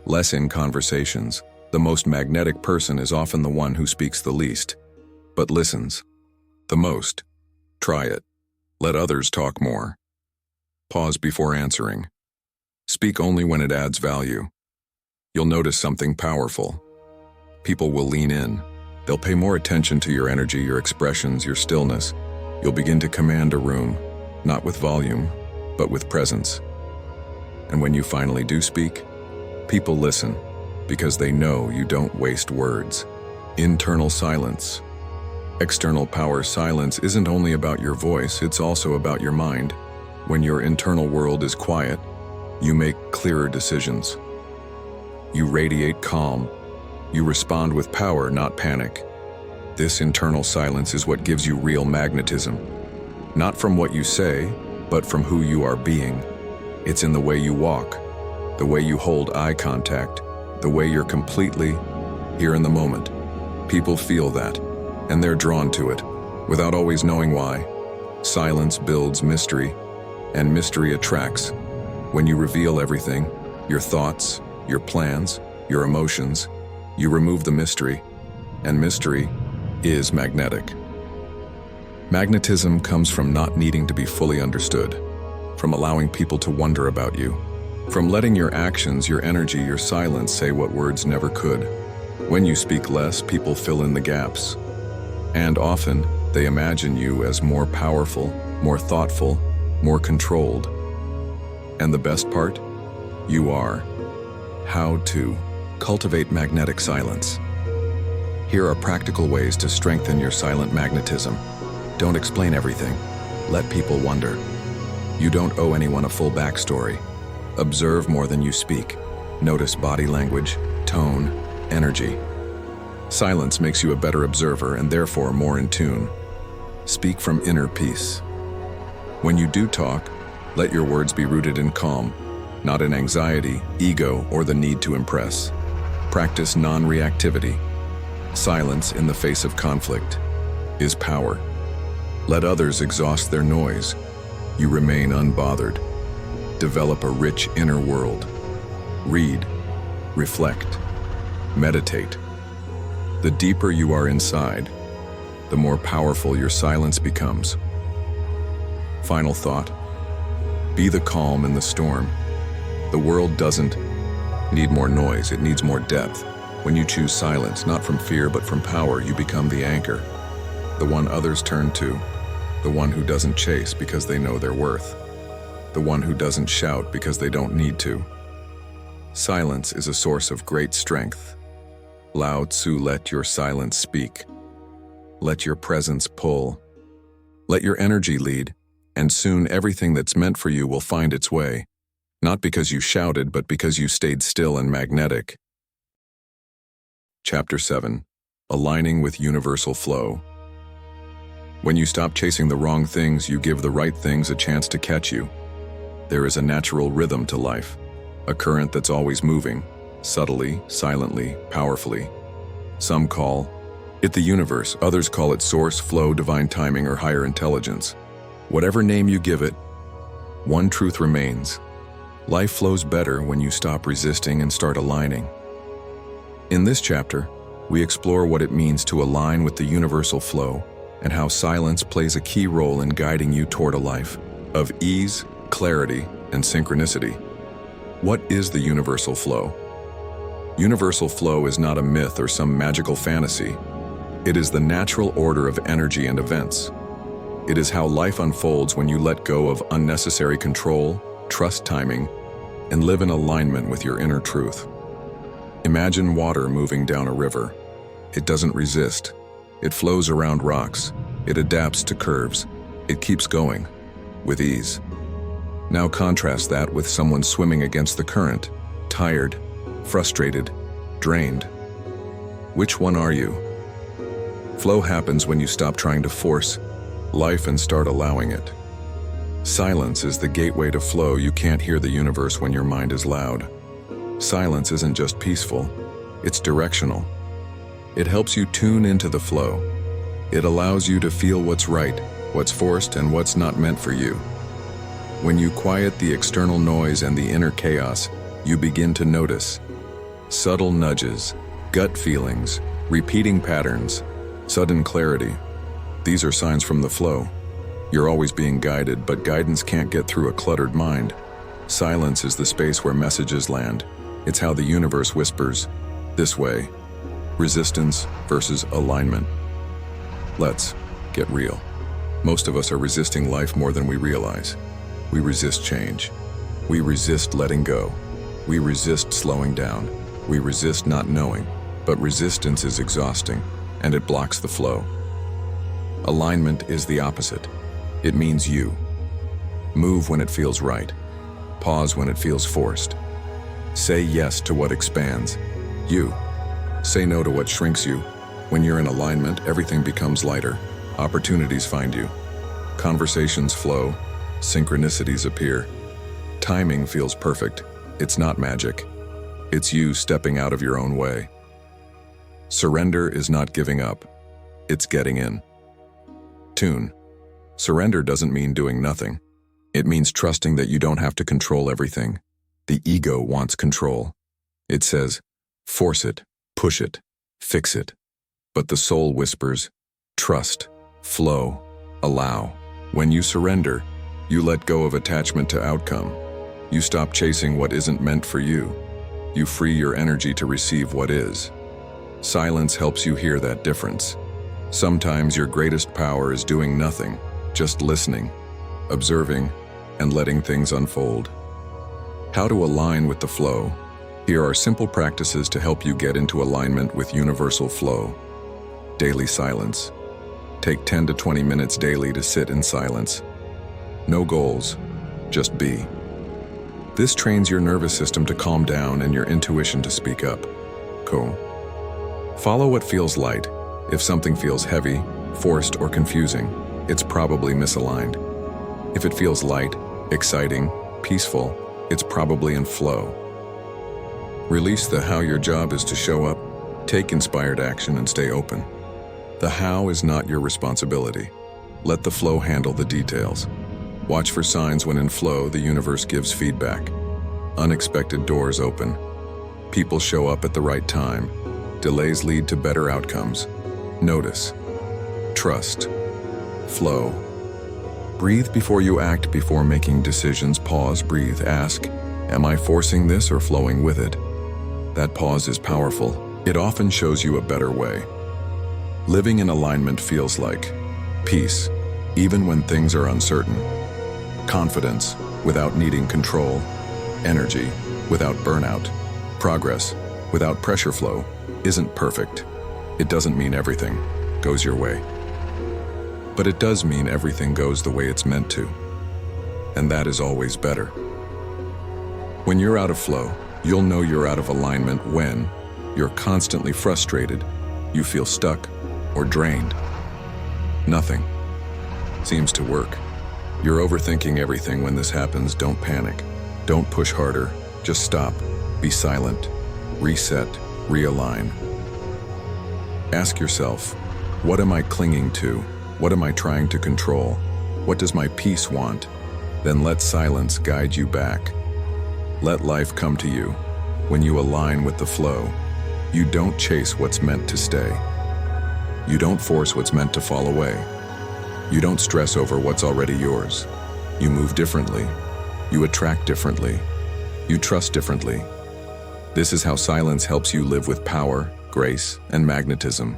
less in conversations. The most magnetic person is often the one who speaks the least, but listens the most. Try it. Let others talk more. Pause before answering. Speak only when it adds value. You'll notice something powerful. People will lean in. They'll pay more attention to your energy, your expressions, your stillness. You'll begin to command a room, not with volume, but with presence. And when you finally do speak, people listen because they know you don't waste words. Internal silence. External power. Silence isn't only about your voice, it's also about your mind. When your internal world is quiet, you make clearer decisions. You radiate calm. You respond with power, not panic. This internal silence is what gives you real magnetism. Not from what you say, but from who you are being. It's in the way you walk, the way you hold eye contact, the way you're completely here in the moment. People feel that, and they're drawn to it, without always knowing why. Silence builds mystery, and mystery attracts. When you reveal everything, your thoughts, your plans, your emotions, you remove the mystery, and mystery is magnetic. Magnetism comes from not needing to be fully understood, from allowing people to wonder about you, from letting your actions, your energy, your silence say what words never could. When you speak less, people fill in the gaps. And often, they imagine you as more powerful, more thoughtful, more controlled. And the best part? You are. How to cultivate magnetic silence. Here are practical ways to strengthen your silent magnetism. Don't explain everything. Let people wonder. You don't owe anyone a full backstory. Observe more than you speak. Notice body language, tone, energy. Silence makes you a better observer and therefore more in tune. Speak from inner peace. When you do talk, let your words be rooted in calm, not in anxiety, ego, or the need to impress. Practice non-reactivity. Silence in the face of conflict is power. Let others exhaust their noise. You remain unbothered. Develop a rich inner world. Read, reflect, meditate. The deeper you are inside, the more powerful your silence becomes. Final thought. Be the calm in the storm. The world doesn't need more noise, it needs more depth. When you choose silence, not from fear but from power, you become the anchor, the one others turn to, the one who doesn't chase because they know their worth, the one who doesn't shout because they don't need to. Silence is a source of great strength. Lao Tzu, let your silence speak. Let your presence pull. Let your energy lead, and soon everything that's meant for you will find its way. Not because you shouted, but because you stayed still and magnetic. Chapter 7. Aligning with Universal Flow. When you stop chasing the wrong things, you give the right things a chance to catch you. There is a natural rhythm to life, a current that's always moving, subtly, silently, powerfully. Some call it the universe, others call it source, flow, divine timing, or higher intelligence. Whatever name you give it, one truth remains. Life flows better when you stop resisting and start aligning. In this chapter, we explore what it means to align with the universal flow and how silence plays a key role in guiding you toward a life of ease, clarity, and synchronicity. What is the universal flow? Universal flow is not a myth or some magical fantasy. It is the natural order of energy and events. It is how life unfolds when you let go of unnecessary control, trust timing, and live in alignment with your inner truth. Imagine water moving down a river. It doesn't resist. It flows around rocks. It adapts to curves. It keeps going, with ease. Now contrast that with someone swimming against the current, tired, frustrated, drained. Which one are you? Flow happens when you stop trying to force life and start allowing it. Silence is the gateway to flow. You can't hear the universe when your mind is loud. Silence isn't just peaceful, it's directional. It helps you tune into the flow. It allows you to feel what's right, what's forced, and what's not meant for you. When you quiet the external noise and the inner chaos, you begin to notice subtle nudges, gut feelings, repeating patterns, sudden clarity. These are signs from the flow. You're always being guided, but guidance can't get through a cluttered mind. Silence is the space where messages land. It's how the universe whispers, this way. Resistance versus alignment. Let's get real. Most of us are resisting life more than we realize. We resist change. We resist letting go. We resist slowing down. We resist not knowing. But resistance is exhausting, and it blocks the flow. Alignment is the opposite. It means you. Move when it feels right. Pause when it feels forced. Say yes to what expands. You. Say no to what shrinks you. When you're in alignment, everything becomes lighter. Opportunities find you. Conversations flow. Synchronicities appear. Timing feels perfect. It's not magic. It's you stepping out of your own way. Surrender is not giving up. It's getting in. Tune. Surrender doesn't mean doing nothing. It means trusting that you don't have to control everything. The ego wants control. It says, force it, push it, fix it. But the soul whispers, trust, flow, allow. When you surrender, you let go of attachment to outcome. You stop chasing what isn't meant for you. You free your energy to receive what is. Silence helps you hear that difference. Sometimes your greatest power is doing nothing, just listening, observing, and letting things unfold. How to align with the flow. Here are simple practices to help you get into alignment with universal flow. Daily silence. Take 10 to 20 minutes daily to sit in silence. No goals, just be. This trains your nervous system to calm down and your intuition to speak up. Cool. Follow what feels light. If something feels heavy, forced, or confusing, it's probably misaligned. If it feels light, exciting, peaceful, it's probably in flow. Release the how. Your job is to show up, take inspired action, and stay open. The how is not your responsibility. Let the flow handle the details. Watch for signs when in flow the universe gives feedback. Unexpected doors open. People show up at the right time. Delays lead to better outcomes. Notice. Trust. Flow. Breathe before you act. Before making decisions, pause, breathe, ask, am I forcing this or flowing with it? That pause is powerful. It often shows you a better way. Living in alignment feels like peace, even when things are uncertain. Confidence, without needing control. Energy, without burnout. Progress, without pressure. Flow isn't perfect. It doesn't mean everything goes your way. But it does mean everything goes the way it's meant to. And that is always better. When you're out of flow, you'll know you're out of alignment when you're constantly frustrated, you feel stuck or drained. Nothing seems to work. You're overthinking everything. When this happens, don't panic. Don't push harder. Just stop. Be silent. Reset. Realign. Ask yourself, what am I clinging to? What am I trying to control? What does my peace want? Then let silence guide you back. Let life come to you. When you align with the flow, you don't chase what's meant to stay. You don't force what's meant to fall away. You don't stress over what's already yours. You move differently. You attract differently. You trust differently. This is how silence helps you live with power, grace, and magnetism.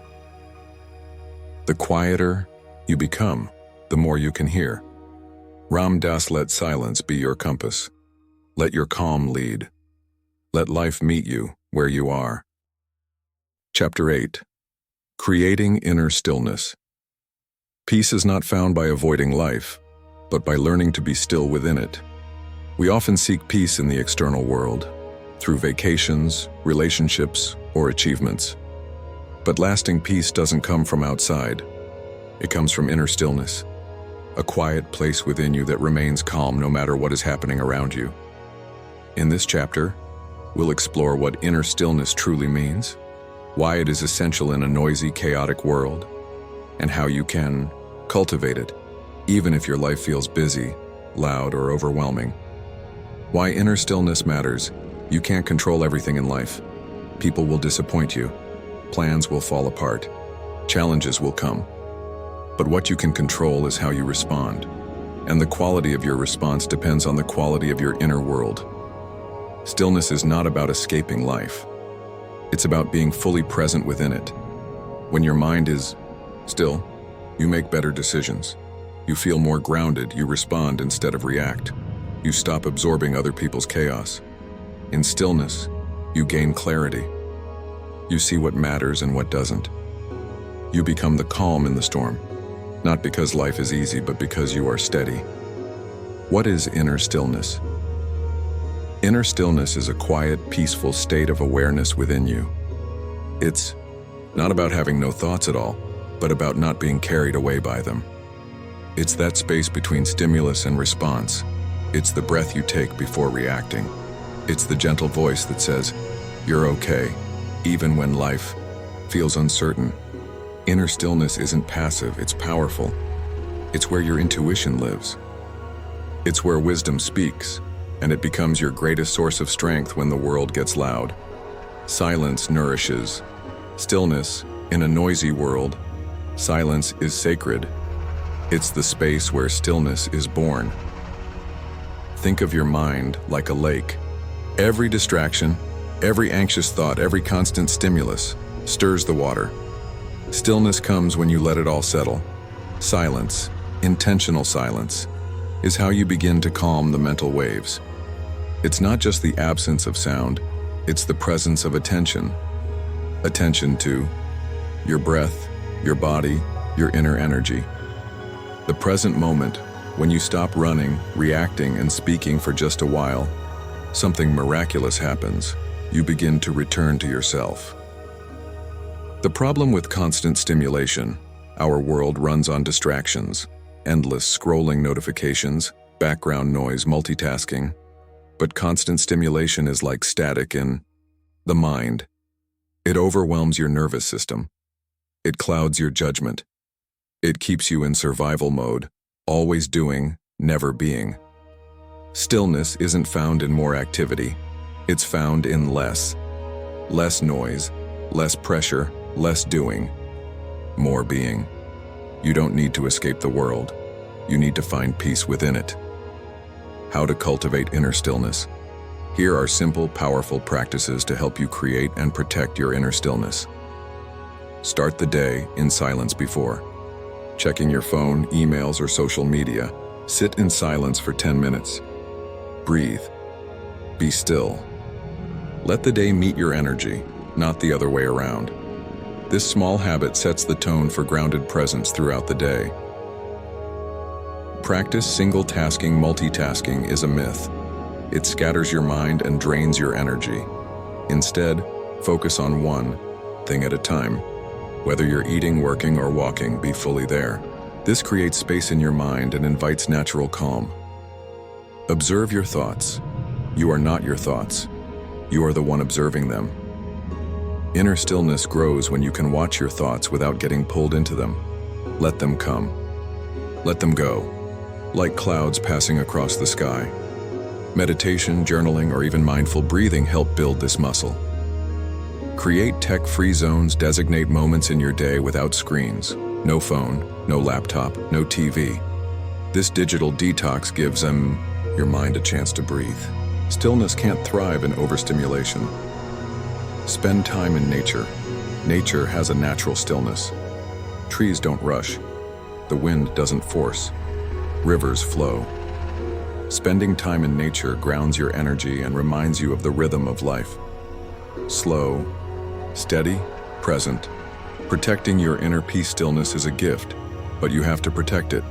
The quieter you become, the more you can hear. Ram Dass, let silence be your compass. Let your calm lead. Let life meet you where you are. Chapter 8. Creating Inner Stillness. Peace is not found by avoiding life, but by learning to be still within it. We often seek peace in the external world, through vacations, relationships, or achievements. But lasting peace doesn't come from outside. It comes from inner stillness, a quiet place within you that remains calm no matter what is happening around you. In this chapter, we'll explore what inner stillness truly means, why it is essential in a noisy, chaotic world, and how you can cultivate it, even if your life feels busy, loud, or overwhelming. Why inner stillness matters. You can't control everything in life. People will disappoint you. Plans will fall apart. Challenges will come. But what you can control is how you respond. And the quality of your response depends on the quality of your inner world. Stillness is not about escaping life. It's about being fully present within it. When your mind is still, you make better decisions. You feel more grounded, you respond instead of react. You stop absorbing other people's chaos. In stillness, you gain clarity. You see what matters and what doesn't. You become the calm in the storm, not because life is easy, but because you are steady. What is inner stillness? Inner stillness is a quiet, peaceful state of awareness within you. It's not about having no thoughts at all, but about not being carried away by them. It's that space between stimulus and response. It's the breath you take before reacting. It's the gentle voice that says, "You're okay," even when life feels uncertain. Inner stillness isn't passive, it's powerful. It's where your intuition lives. It's where wisdom speaks, and it becomes your greatest source of strength when the world gets loud. Silence nourishes. Stillness, in a noisy world, silence is sacred. It's the space where stillness is born. Think of your mind like a lake. Every distraction, every anxious thought, every constant stimulus stirs the water. Stillness comes when you let it all settle. Silence, intentional silence, is how you begin to calm the mental waves. It's not just the absence of sound, it's the presence of attention. Attention to your breath, your body, your inner energy. The present moment, when you stop running, reacting, and speaking for just a while, something miraculous happens. You begin to return to yourself. The problem with constant stimulation, our world runs on distractions, endless scrolling notifications, background noise, multitasking. But constant stimulation is like static in the mind. It overwhelms your nervous system. It clouds your judgment. It keeps you in survival mode, always doing, never being. Stillness isn't found in more activity. It's found in less. Less noise, less pressure, less doing, more being. You don't need to escape the world. You need to find peace within it. How to cultivate inner stillness. Here are simple, powerful practices to help you create and protect your inner stillness. Start the day in silence before checking your phone, emails, or social media. Sit in silence for 10 minutes. Breathe. Be still. Let the day meet your energy, not the other way around. This small habit sets the tone for grounded presence throughout the day. Practice single-tasking. Multitasking is a myth. It scatters your mind and drains your energy. Instead, focus on one thing at a time. Whether you're eating, working, or walking, be fully there. This creates space in your mind and invites natural calm. Observe your thoughts. You are not your thoughts. You are the one observing them. Inner stillness grows when you can watch your thoughts without getting pulled into them. Let them come. Let them go, like clouds passing across the sky. Meditation, journaling, or even mindful breathing help build this muscle. Create tech-free zones, designate moments in your day without screens. No phone, no laptop, no TV. This digital detox gives your mind a chance to breathe. Stillness can't thrive in overstimulation. Spend time in nature. Nature has a natural stillness. Trees don't rush. The wind doesn't force. Rivers flow. Spending time in nature grounds your energy and reminds you of the rhythm of life. Slow, steady, present. Protecting your inner peace stillness is a gift, but you have to protect it.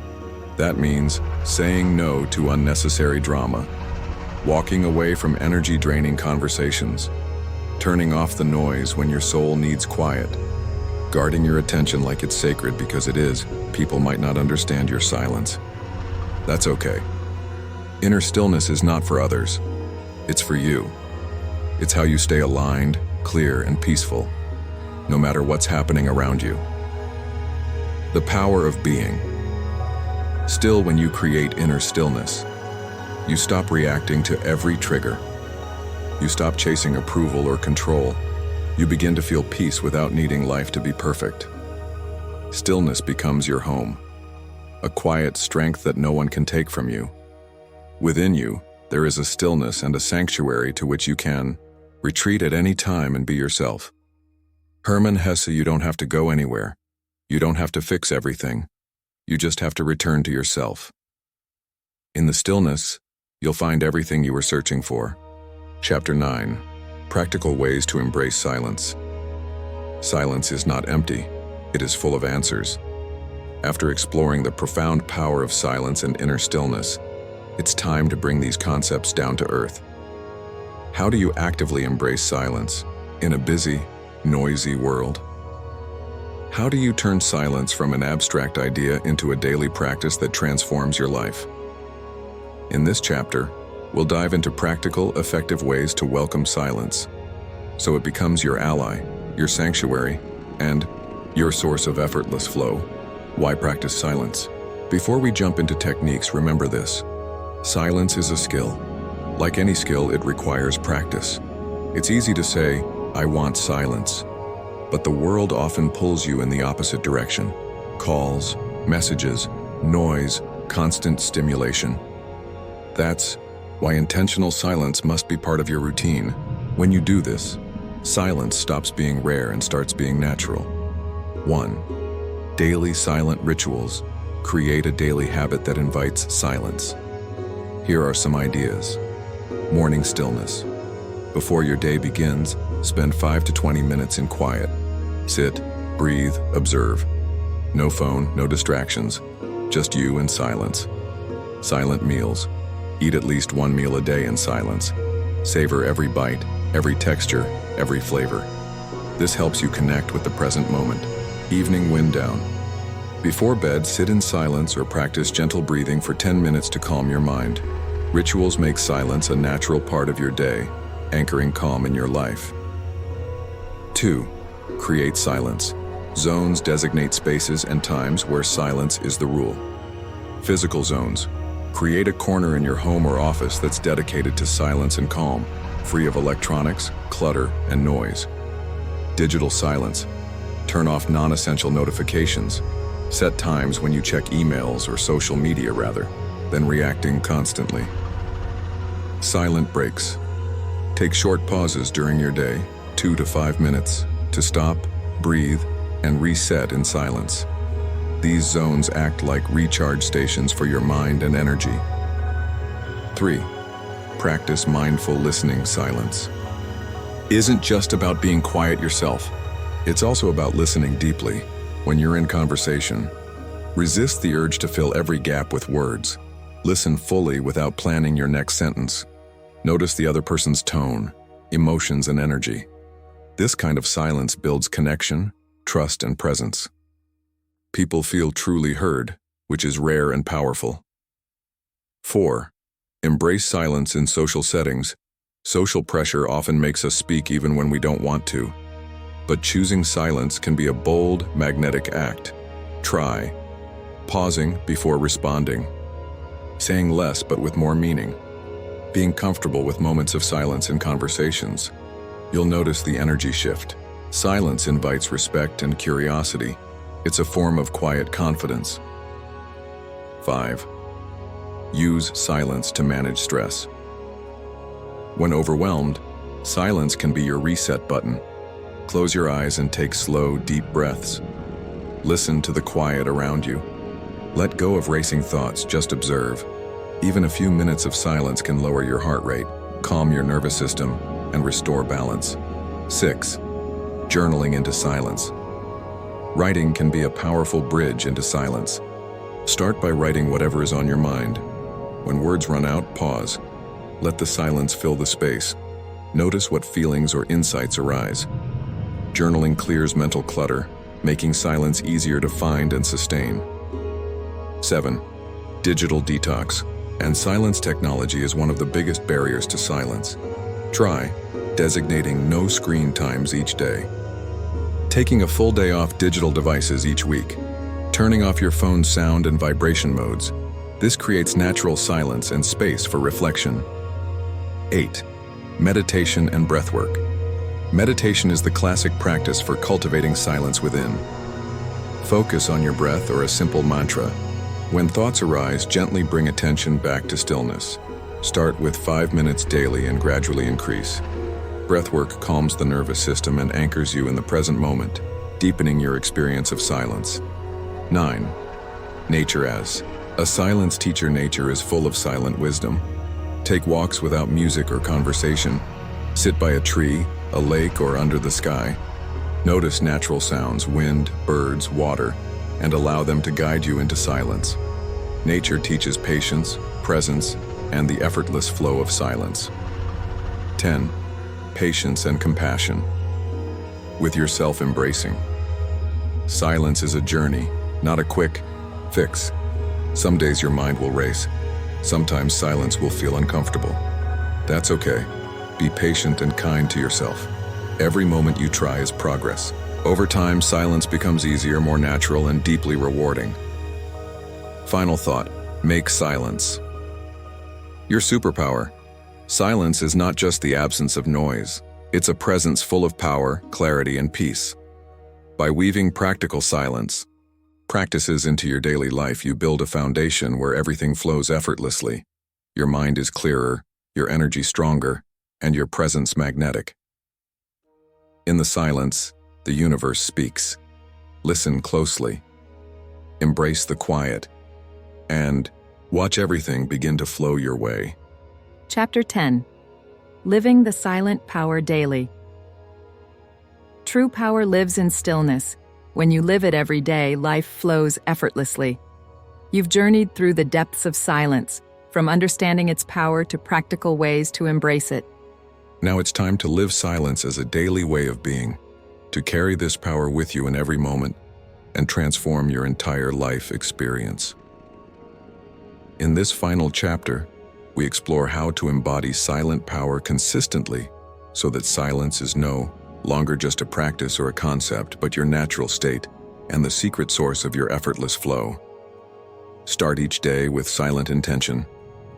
That means saying no to unnecessary drama, walking away from energy-draining conversations, turning off the noise when your soul needs quiet, guarding your attention like it's sacred because it is. People might not understand your silence. That's okay. Inner stillness is not for others. It's for you. It's how you stay aligned, clear, and peaceful, no matter what's happening around you. The power of being. Still, when you create inner stillness, you stop reacting to every trigger. You stop chasing approval or control. You begin to feel peace without needing life to be perfect. Stillness becomes your home, a quiet strength that no one can take from you. Within you, there is a stillness and a sanctuary to which you can retreat at any time and be yourself. Hermann Hesse, you don't have to go anywhere. You don't have to fix everything. You just have to return to yourself. In the stillness, you'll find everything you were searching for. Chapter 9. Practical ways to embrace silence. Silence is not empty. It is full of answers. After exploring the profound power of silence and inner stillness, it's time to bring these concepts down to earth. How do you actively embrace silence in a busy, noisy world? How do you turn silence from an abstract idea into a daily practice that transforms your life? In this chapter, we'll dive into practical, effective ways to welcome silence, so it becomes your ally, your sanctuary, and your source of effortless flow. Why practice silence? Before we jump into techniques, remember this. Silence is a skill. Like any skill, it requires practice. It's easy to say, I want silence, but the world often pulls you in the opposite direction. Calls, messages, noise, constant stimulation. That's why intentional silence must be part of your routine. When you do this, silence stops being rare and starts being natural. 1. Daily silent rituals. Create a daily habit that invites silence. Here are some ideas. Morning stillness. Before your day begins, spend 5 to 20 minutes in quiet. Sit, breathe, observe. No phone, no distractions, just you and silence. Silent meals. Eat at least one meal a day in silence. Savor every bite, every texture, every flavor. This helps you connect with the present moment. Evening wind down. Before bed, sit in silence or practice gentle breathing for 10 minutes to calm your mind. Rituals make silence a natural part of your day, anchoring calm in your life. 2. Create silence. Zones designate spaces and times where silence is the rule. Physical zones. Create a corner in your home or office that's dedicated to silence and calm, free of electronics, clutter, and noise. Digital silence. Turn off non-essential notifications. Set times when you check emails or social media rather than reacting constantly. Silent breaks. Take short pauses during your day, 2 to 5 minutes, to stop, breathe, and reset in silence. These zones act like recharge stations for your mind and energy. 3. Practice mindful listening. Silence isn't just about being quiet yourself. It's also about listening deeply. When you're in conversation, resist the urge to fill every gap with words. Listen fully without planning your next sentence. Notice the other person's tone, emotions, and energy. This kind of silence builds connection, trust, and presence. People feel truly heard, which is rare and powerful. 4. Embrace silence in social settings. Social pressure often makes us speak even when we don't want to. But choosing silence can be a bold, magnetic act. Try pausing before responding, saying less but with more meaning, Being comfortable with moments of silence in conversations, you'll notice the energy shift. Silence invites respect and curiosity. It's a form of quiet confidence. 5. Use silence to manage stress. When overwhelmed, silence can be your reset button. Close your eyes and take slow, deep breaths. Listen to the quiet around you. Let go of racing thoughts, just observe. Even a few minutes of silence can lower your heart rate, calm your nervous system, and restore balance. 6. Journaling into silence. Writing can be a powerful bridge into silence. Start by writing whatever is on your mind. When words run out, pause. Let the silence fill the space. Notice what feelings or insights arise. Journaling clears mental clutter, making silence easier to find and sustain. 7. Digital detox. And silence technology is one of the biggest barriers to silence. Try designating no screen times each day. Taking a full day off digital devices each week. Turning off your phone's sound and vibration modes. This creates natural silence and space for reflection. 8. Meditation and breathwork. Meditation is the classic practice for cultivating silence within. Focus on your breath or a simple mantra. When thoughts arise, gently bring attention back to stillness. Start with 5 minutes daily and gradually increase. Breathwork calms the nervous system and anchors you in the present moment, deepening your experience of silence. 9. Nature as. A silence teacher. Nature is full of silent wisdom. Take walks without music or conversation. Sit by a tree, a lake, or under the sky. Notice natural sounds, wind, birds, water, and allow them to guide you into silence. Nature teaches patience, presence, and the effortless flow of silence. 10. Patience and compassion. With yourself embracing. Silence is a journey, not a quick fix. Some days your mind will race. Sometimes silence will feel uncomfortable. That's okay. Be patient and kind to yourself. Every moment you try is progress. Over time, silence becomes easier, more natural, and deeply rewarding. Final thought: make silence your superpower. Silence is not just the absence of noise. It's a presence full of power, clarity, and peace. By weaving practical silence practices into your daily life, you build a foundation where everything flows effortlessly. Your mind is clearer, your energy stronger, and your presence magnetic. In the silence, the universe speaks. Listen closely. Embrace the quiet. And watch everything begin to flow your way. Chapter 10. Living the Silent Power Daily. True power lives in stillness. When you live it every day, life flows effortlessly. You've journeyed through the depths of silence, from understanding its power to practical ways to embrace it. Now it's time to live silence as a daily way of being, to carry this power with you in every moment and transform your entire life experience. In this final chapter, we explore how to embody silent power consistently so that silence is no longer just a practice or a concept, but your natural state and the secret source of your effortless flow. Start each day with silent intention.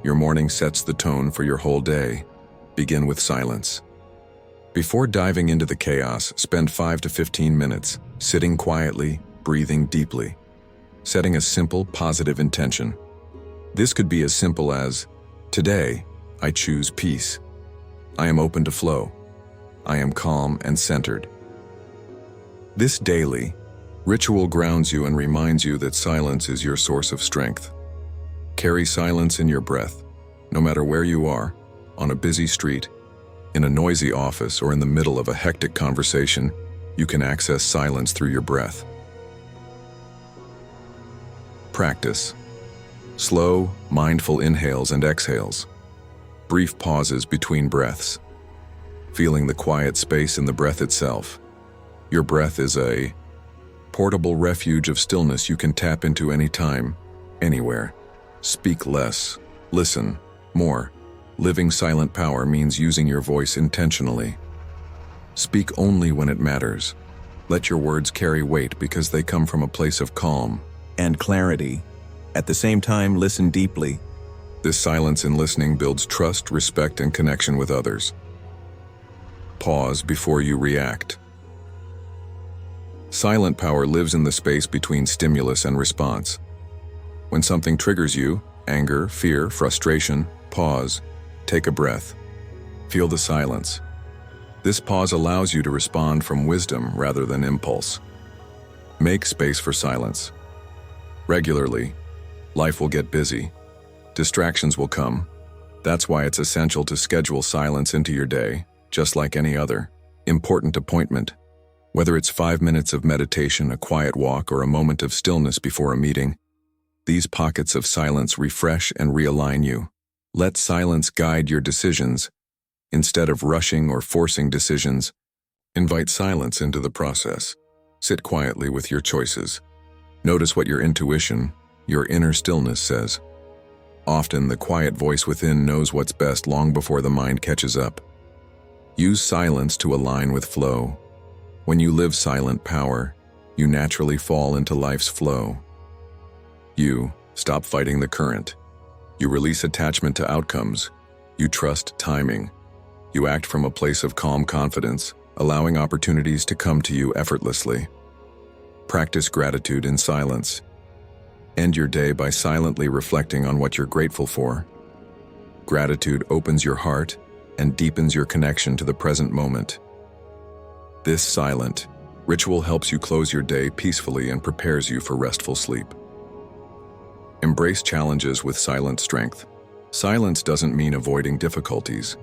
Your morning sets the tone for your whole day. Begin with silence. Before diving into the chaos, spend 5 to 15 minutes sitting quietly, breathing deeply, setting a simple, positive intention. This could be as simple as, today, I choose peace. I am open to flow. I am calm and centered. This daily ritual grounds you and reminds you that silence is your source of strength. Carry silence in your breath, no matter where you are, on a busy street, in a noisy office, or in the middle of a hectic conversation, you can access silence through your breath. Practice. Slow, mindful inhales and exhales. Brief pauses between breaths. Feeling the quiet space in the breath itself. Your breath is a portable refuge of stillness you can tap into anytime, anywhere. Speak less. Listen more. Living silent power means using your voice intentionally. Speak only when it matters. Let your words carry weight because they come from a place of calm and clarity. At the same time, listen deeply. This silence in listening builds trust, respect, and connection with others. Pause before you react. Silent power lives in the space between stimulus and response. When something triggers you, anger, fear, frustration, pause, take a breath. Feel the silence. This pause allows you to respond from wisdom rather than impulse. Make space for silence. Regularly, life will get busy. Distractions will come. That's why it's essential to schedule silence into your day, just like any other important appointment. Whether it's 5 minutes of meditation, a quiet walk, or a moment of stillness before a meeting, these pockets of silence refresh and realign you. Let silence guide your decisions. Instead of rushing or forcing decisions, invite silence into the process. Sit quietly with your choices. Notice what your intuition, your inner stillness says. Often, the quiet voice within knows what's best long before the mind catches up. Use silence to align with flow. When you live silent power, you naturally fall into life's flow. You stop fighting the current. You release attachment to outcomes. You trust timing. You act from a place of calm confidence, allowing opportunities to come to you effortlessly. Practice gratitude in silence. End your day by silently reflecting on what you're grateful for. Gratitude opens your heart and deepens your connection to the present moment. This silent ritual helps you close your day peacefully and prepares you for restful sleep. Embrace challenges with silent strength. Silence doesn't mean avoiding difficulties.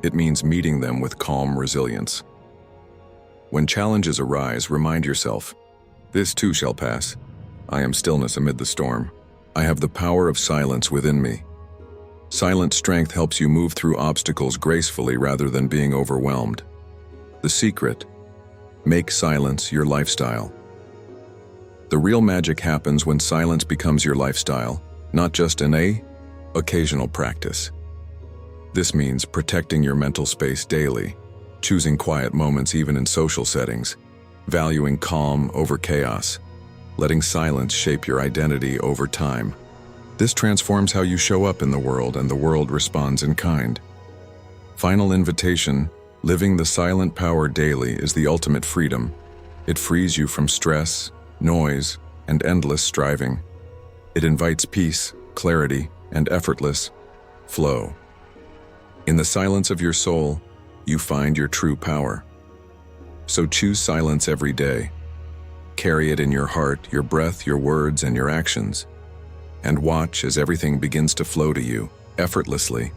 It means meeting them with calm resilience. When challenges arise, remind yourself, "This too shall pass. I am stillness amid the storm. I have the power of silence within me." Silent strength helps you move through obstacles gracefully rather than being overwhelmed. The secret: make silence your lifestyle. The real magic happens when silence becomes your lifestyle, not just an occasional practice. This means protecting your mental space daily, choosing quiet moments even in social settings, valuing calm over chaos, letting silence shape your identity over time. This transforms how you show up in the world, and the world responds in kind. Final invitation: living the silent power daily is the ultimate freedom. It frees you from stress, noise, and endless striving. It invites peace, clarity, and effortless flow. In the silence of your soul, you find your true power. So choose silence every day. Carry it in your heart, your breath, your words, and your actions. And watch as everything begins to flow to you, effortlessly.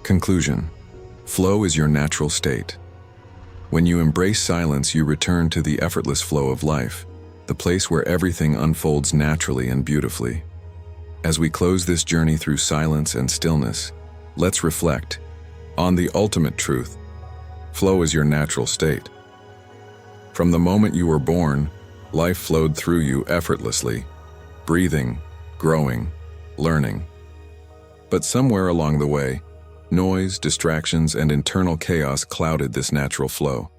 Conclusion: flow is your natural state. When you embrace silence, you return to the effortless flow of life, the place where everything unfolds naturally and beautifully. As we close this journey through silence and stillness, let's reflect on the ultimate truth. Flow is your natural state. From the moment you were born, life flowed through you effortlessly, breathing, growing, learning. But somewhere along the way, noise, distractions, and internal chaos clouded this natural flow.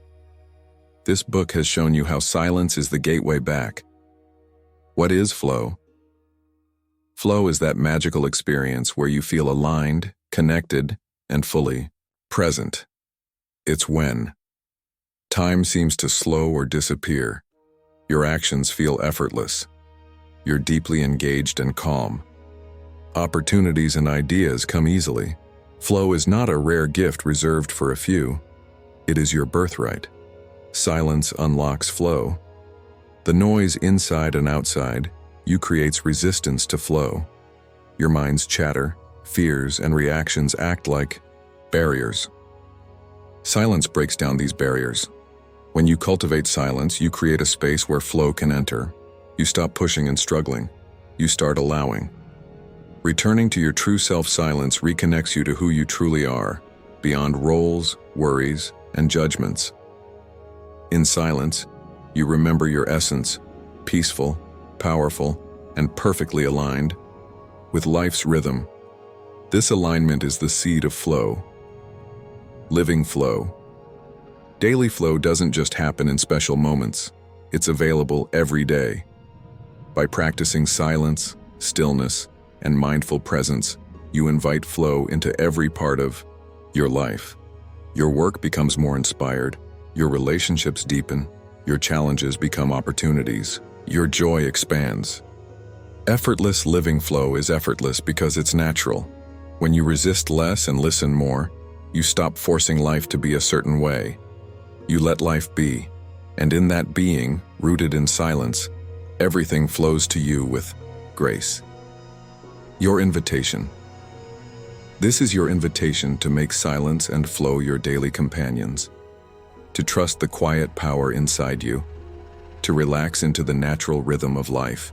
This book has shown you how silence is the gateway back. What is flow? Flow is that magical experience where you feel aligned, connected, and fully present. It's when time seems to slow or disappear. Your actions feel effortless. You're deeply engaged and calm. Opportunities and ideas come easily. Flow is not a rare gift reserved for a few. It is your birthright. Silence unlocks flow. The noise inside and outside you creates resistance to flow. Your mind's chatter, fears, and reactions act like barriers. Silence breaks down these barriers. When you cultivate silence, you create a space where flow can enter. You stop pushing and struggling. You start allowing. Returning to your true self, silence reconnects you to who you truly are, beyond roles, worries, and judgments. In silence, you remember your essence, peaceful, powerful, and perfectly aligned with life's rhythm. This alignment is the seed of flow. Living flow. Daily flow doesn't just happen in special moments. It's available every day. By practicing silence, stillness, and mindful presence, you invite flow into every part of your life. Your work becomes more inspired, your relationships deepen, your challenges become opportunities, your joy expands. Effortless living flow is effortless because it's natural. When you resist less and listen more, you stop forcing life to be a certain way. You let life be, and in that being, rooted in silence, everything flows to you with grace. Your invitation. This is your invitation to make silence and flow your daily companions, to trust the quiet power inside you, to relax into the natural rhythm of life.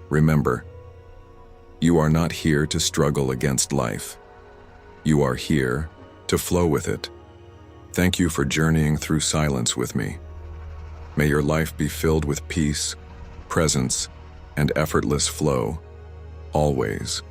Remember, you are not here to struggle against life. You are here to flow with it. Thank you for journeying through silence with me. May your life be filled with peace, presence, and effortless flow, always.